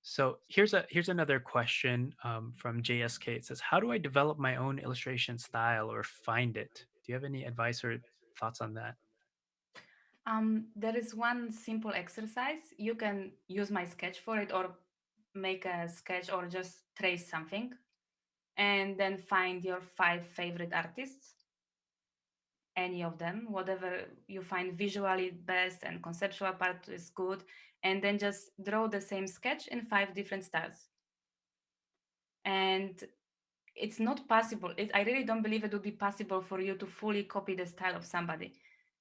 Speaker 1: So here's another question, from JSK. It says, "How do I develop my own illustration style or find it?" Do you have any advice or thoughts on that?
Speaker 3: There is one simple exercise. You can use my sketch for it or make a sketch or just trace something and then find your 5 favorite artists, any of them, whatever you find visually best and conceptual part is good, and then just draw the same sketch in 5 different styles. And it's not possible. I really don't believe it would be possible for you to fully copy the style of somebody.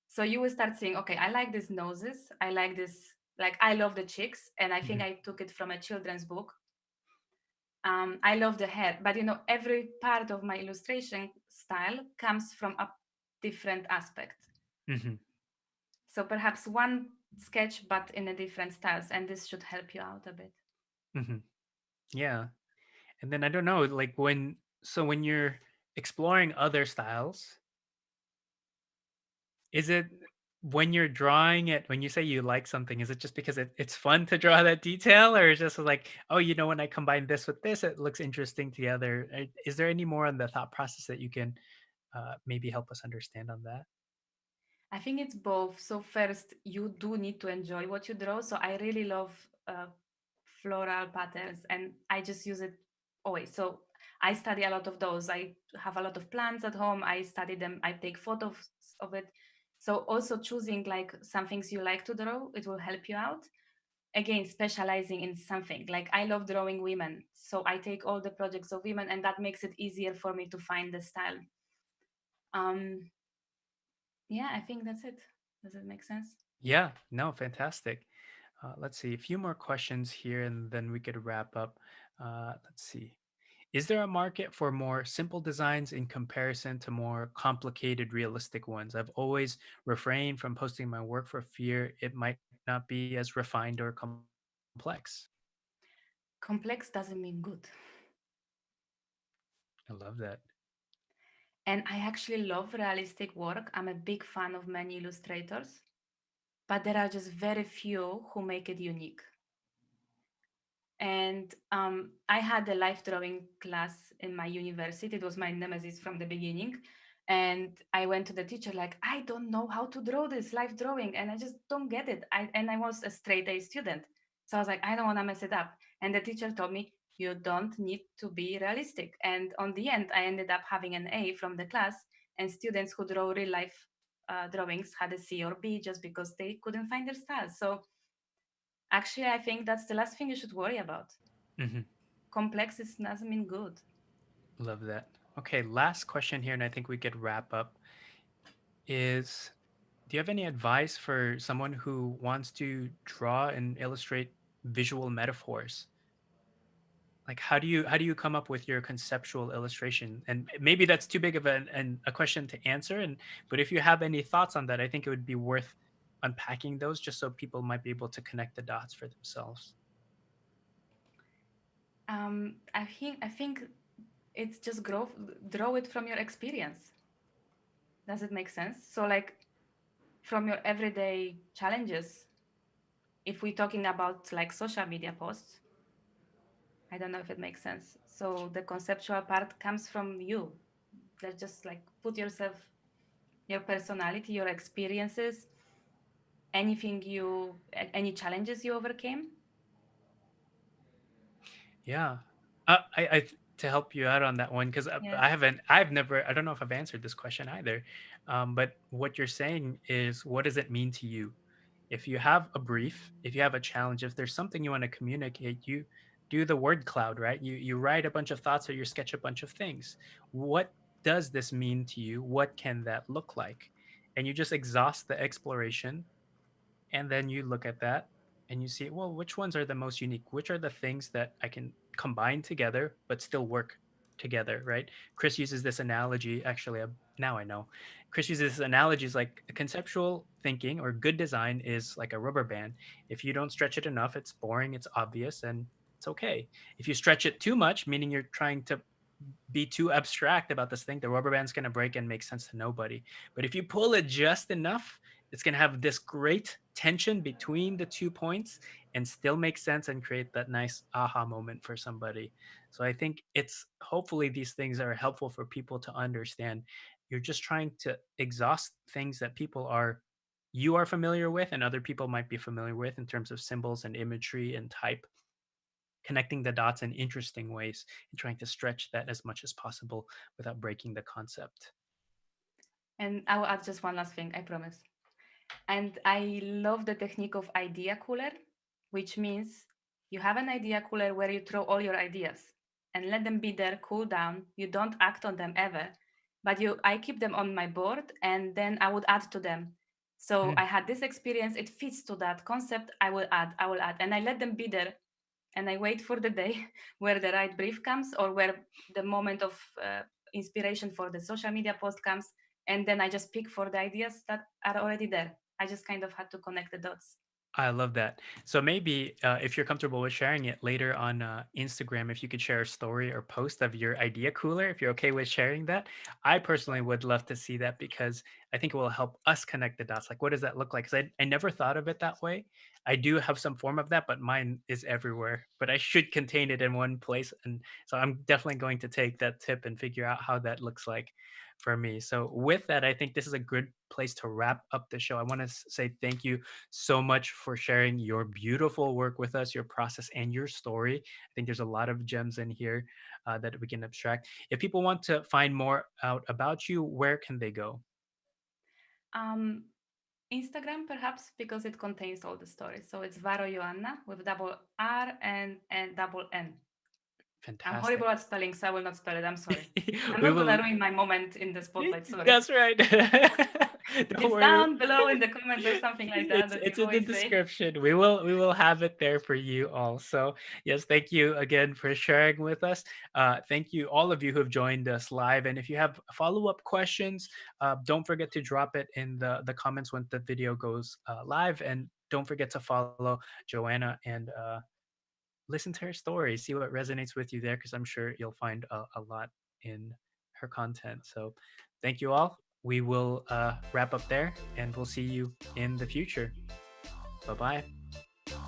Speaker 3: So you will start saying, okay, I like these noses. I like this, like, I love the cheeks. And I think
Speaker 1: Mhm.
Speaker 3: I took it from a children's book. I love the hair, but every part of my illustration style comes from a different aspect.
Speaker 1: Mhm.
Speaker 3: So perhaps one sketch, but in a different styles, and this should help you out a bit.
Speaker 1: Mhm. Yeah. And then I don't know, like when you're exploring other styles, is it when you're drawing it, when you say you like something, is it just because it's fun to draw that detail, or is it just like, oh, when I combine this with this, it looks interesting together? Is there any more on the thought process that you can maybe help us understand on that?
Speaker 3: I think it's both. So first, you do need to enjoy what you draw. So I really love floral patterns, and I just use it always. So I study a lot of those. I have a lot of plants at home. I study them. I take photos of it. So also choosing like some things you like to draw, it will help you out. Again, specializing in something. Like I love drawing women, so I take all the projects of women, and that makes it easier for me to find the style. Um, Yeah, I think that's it. Does it make sense?
Speaker 1: Yeah, no, fantastic. Let's see, a few more questions here and then we could wrap up. Let's see. Is there a market for more simple designs in comparison to more complicated, realistic ones? I've always refrained from posting my work for fear it might not be as refined or complex.
Speaker 3: Complex doesn't mean good.
Speaker 1: I love that.
Speaker 3: And I actually love realistic work. I'm a big fan of many illustrators, but there are just very few who make it unique. And I had a life drawing class in my university. It was my nemesis from the beginning. And I went to the teacher like, I don't know how to draw this life drawing, and I just don't get it. And I was a straight A student, so I was like, I don't want to mess it up. And the teacher told me, you don't need to be realistic. And on the end, I ended up having an A from the class, and students who draw real life drawings had a C or B just because they couldn't find their style. So actually, I think that's the last thing you should worry about.
Speaker 1: Hmm.
Speaker 3: Complex is doesn't mean good.
Speaker 1: Love that. Okay, last question here, and I think we could wrap up. Is do you have any advice for someone who wants to draw and illustrate visual metaphors? Like how do you come up with your conceptual illustration? And maybe that's too big of a question to answer. And but if you have any thoughts on that, I think it would be worth unpacking those just so people might be able to connect the dots for themselves.
Speaker 3: I think it's just draw it from your experience. Does it make sense? So like from your everyday challenges. If we're talking about like social media posts, I don't know if it makes sense. So the conceptual part comes from you. Let's just like put yourself, your personality, your experiences, any challenges you overcame.
Speaker 1: Yeah. To help you out on that one, because
Speaker 3: Yeah.
Speaker 1: I don't know if I've answered this question either. But what you're saying is, what does it mean to you? If you have a brief, if you have a challenge, if there's something you want to communicate, you do the word cloud, right? You write a bunch of thoughts or you sketch a bunch of things. What does this mean to you? What can that look like? And you just exhaust the exploration, and then you look at that and you see, well, which ones are the most unique? Which are the things that I can combine together but still work together, right? Chris uses this analogy. Actually, now I know. Chris uses this analogy is like conceptual thinking or good design is like a rubber band. If you don't stretch it enough, it's boring, it's obvious, and it's okay. If you stretch it too much, meaning you're trying to be too abstract about this thing, the rubber band's going to break and make sense to nobody. But if you pull it just enough, it's going to have this great tension between the 2 points and still make sense and create that nice aha moment for somebody. So I think it's hopefully these things are helpful for people to understand. You're just trying to exhaust things that you are familiar with and other people might be familiar with in terms of symbols and imagery and type, connecting the dots in interesting ways and trying to stretch that as much as possible without breaking the concept.
Speaker 3: And I will add just one last thing, I promise. And I love the technique of idea cooler, which means you have an idea cooler where you throw all your ideas and let them be there, cool down. You don't act on them ever, but I keep them on my board and then I would add to them. So
Speaker 1: Mm.
Speaker 3: I had this experience, it fits to that concept, I will add, and I let them be there. And I wait for the day where the right brief comes or where the moment of inspiration for the social media post comes. And then I just pick for the ideas that are already there. I just kind of had to connect the dots.
Speaker 1: I love that. So maybe if you're comfortable with sharing it later on Instagram, if you could share a story or post of your idea cooler, if you're okay with sharing that, I personally would love to see that because I think it will help us connect the dots. Like, what does that look like? Because I never thought of it that way. I do have some form of that, but mine is everywhere. But I should contain it in one place. And so I'm definitely going to take that tip and figure out how that looks like for me. So with that, I think this is a good place to wrap up the show. I want to say thank you so much for sharing your beautiful work with us, your process, and your story. I think there's a lot of gems in here that we can abstract. If people want to find more out about you, where can they go?
Speaker 3: Um, Instagram, perhaps, because it contains all the stories. So it's Varo Joanna with double R and double N. I'm
Speaker 1: Fantastic.
Speaker 3: horrible at spelling, so I will not spell it. I'm sorry. I'm
Speaker 1: We
Speaker 3: not going to
Speaker 1: will.
Speaker 3: ruin my moment in the spotlight. Sorry.
Speaker 1: That's right. Don't
Speaker 3: It's
Speaker 1: worry.
Speaker 3: down below in the comments or something like that that you
Speaker 1: It's in the
Speaker 3: always say.
Speaker 1: description. We will have it there for you all. So yes, thank you again for sharing with us. Thank you all of you who have joined us live. And if you have follow up questions, don't forget to drop it in the comments when the video goes live. And don't forget to follow Joanna and listen to her story. See what resonates with you there, because I'm sure you'll find a lot in her content. So thank you all. We will wrap up there, and we'll see you in the future. Bye bye.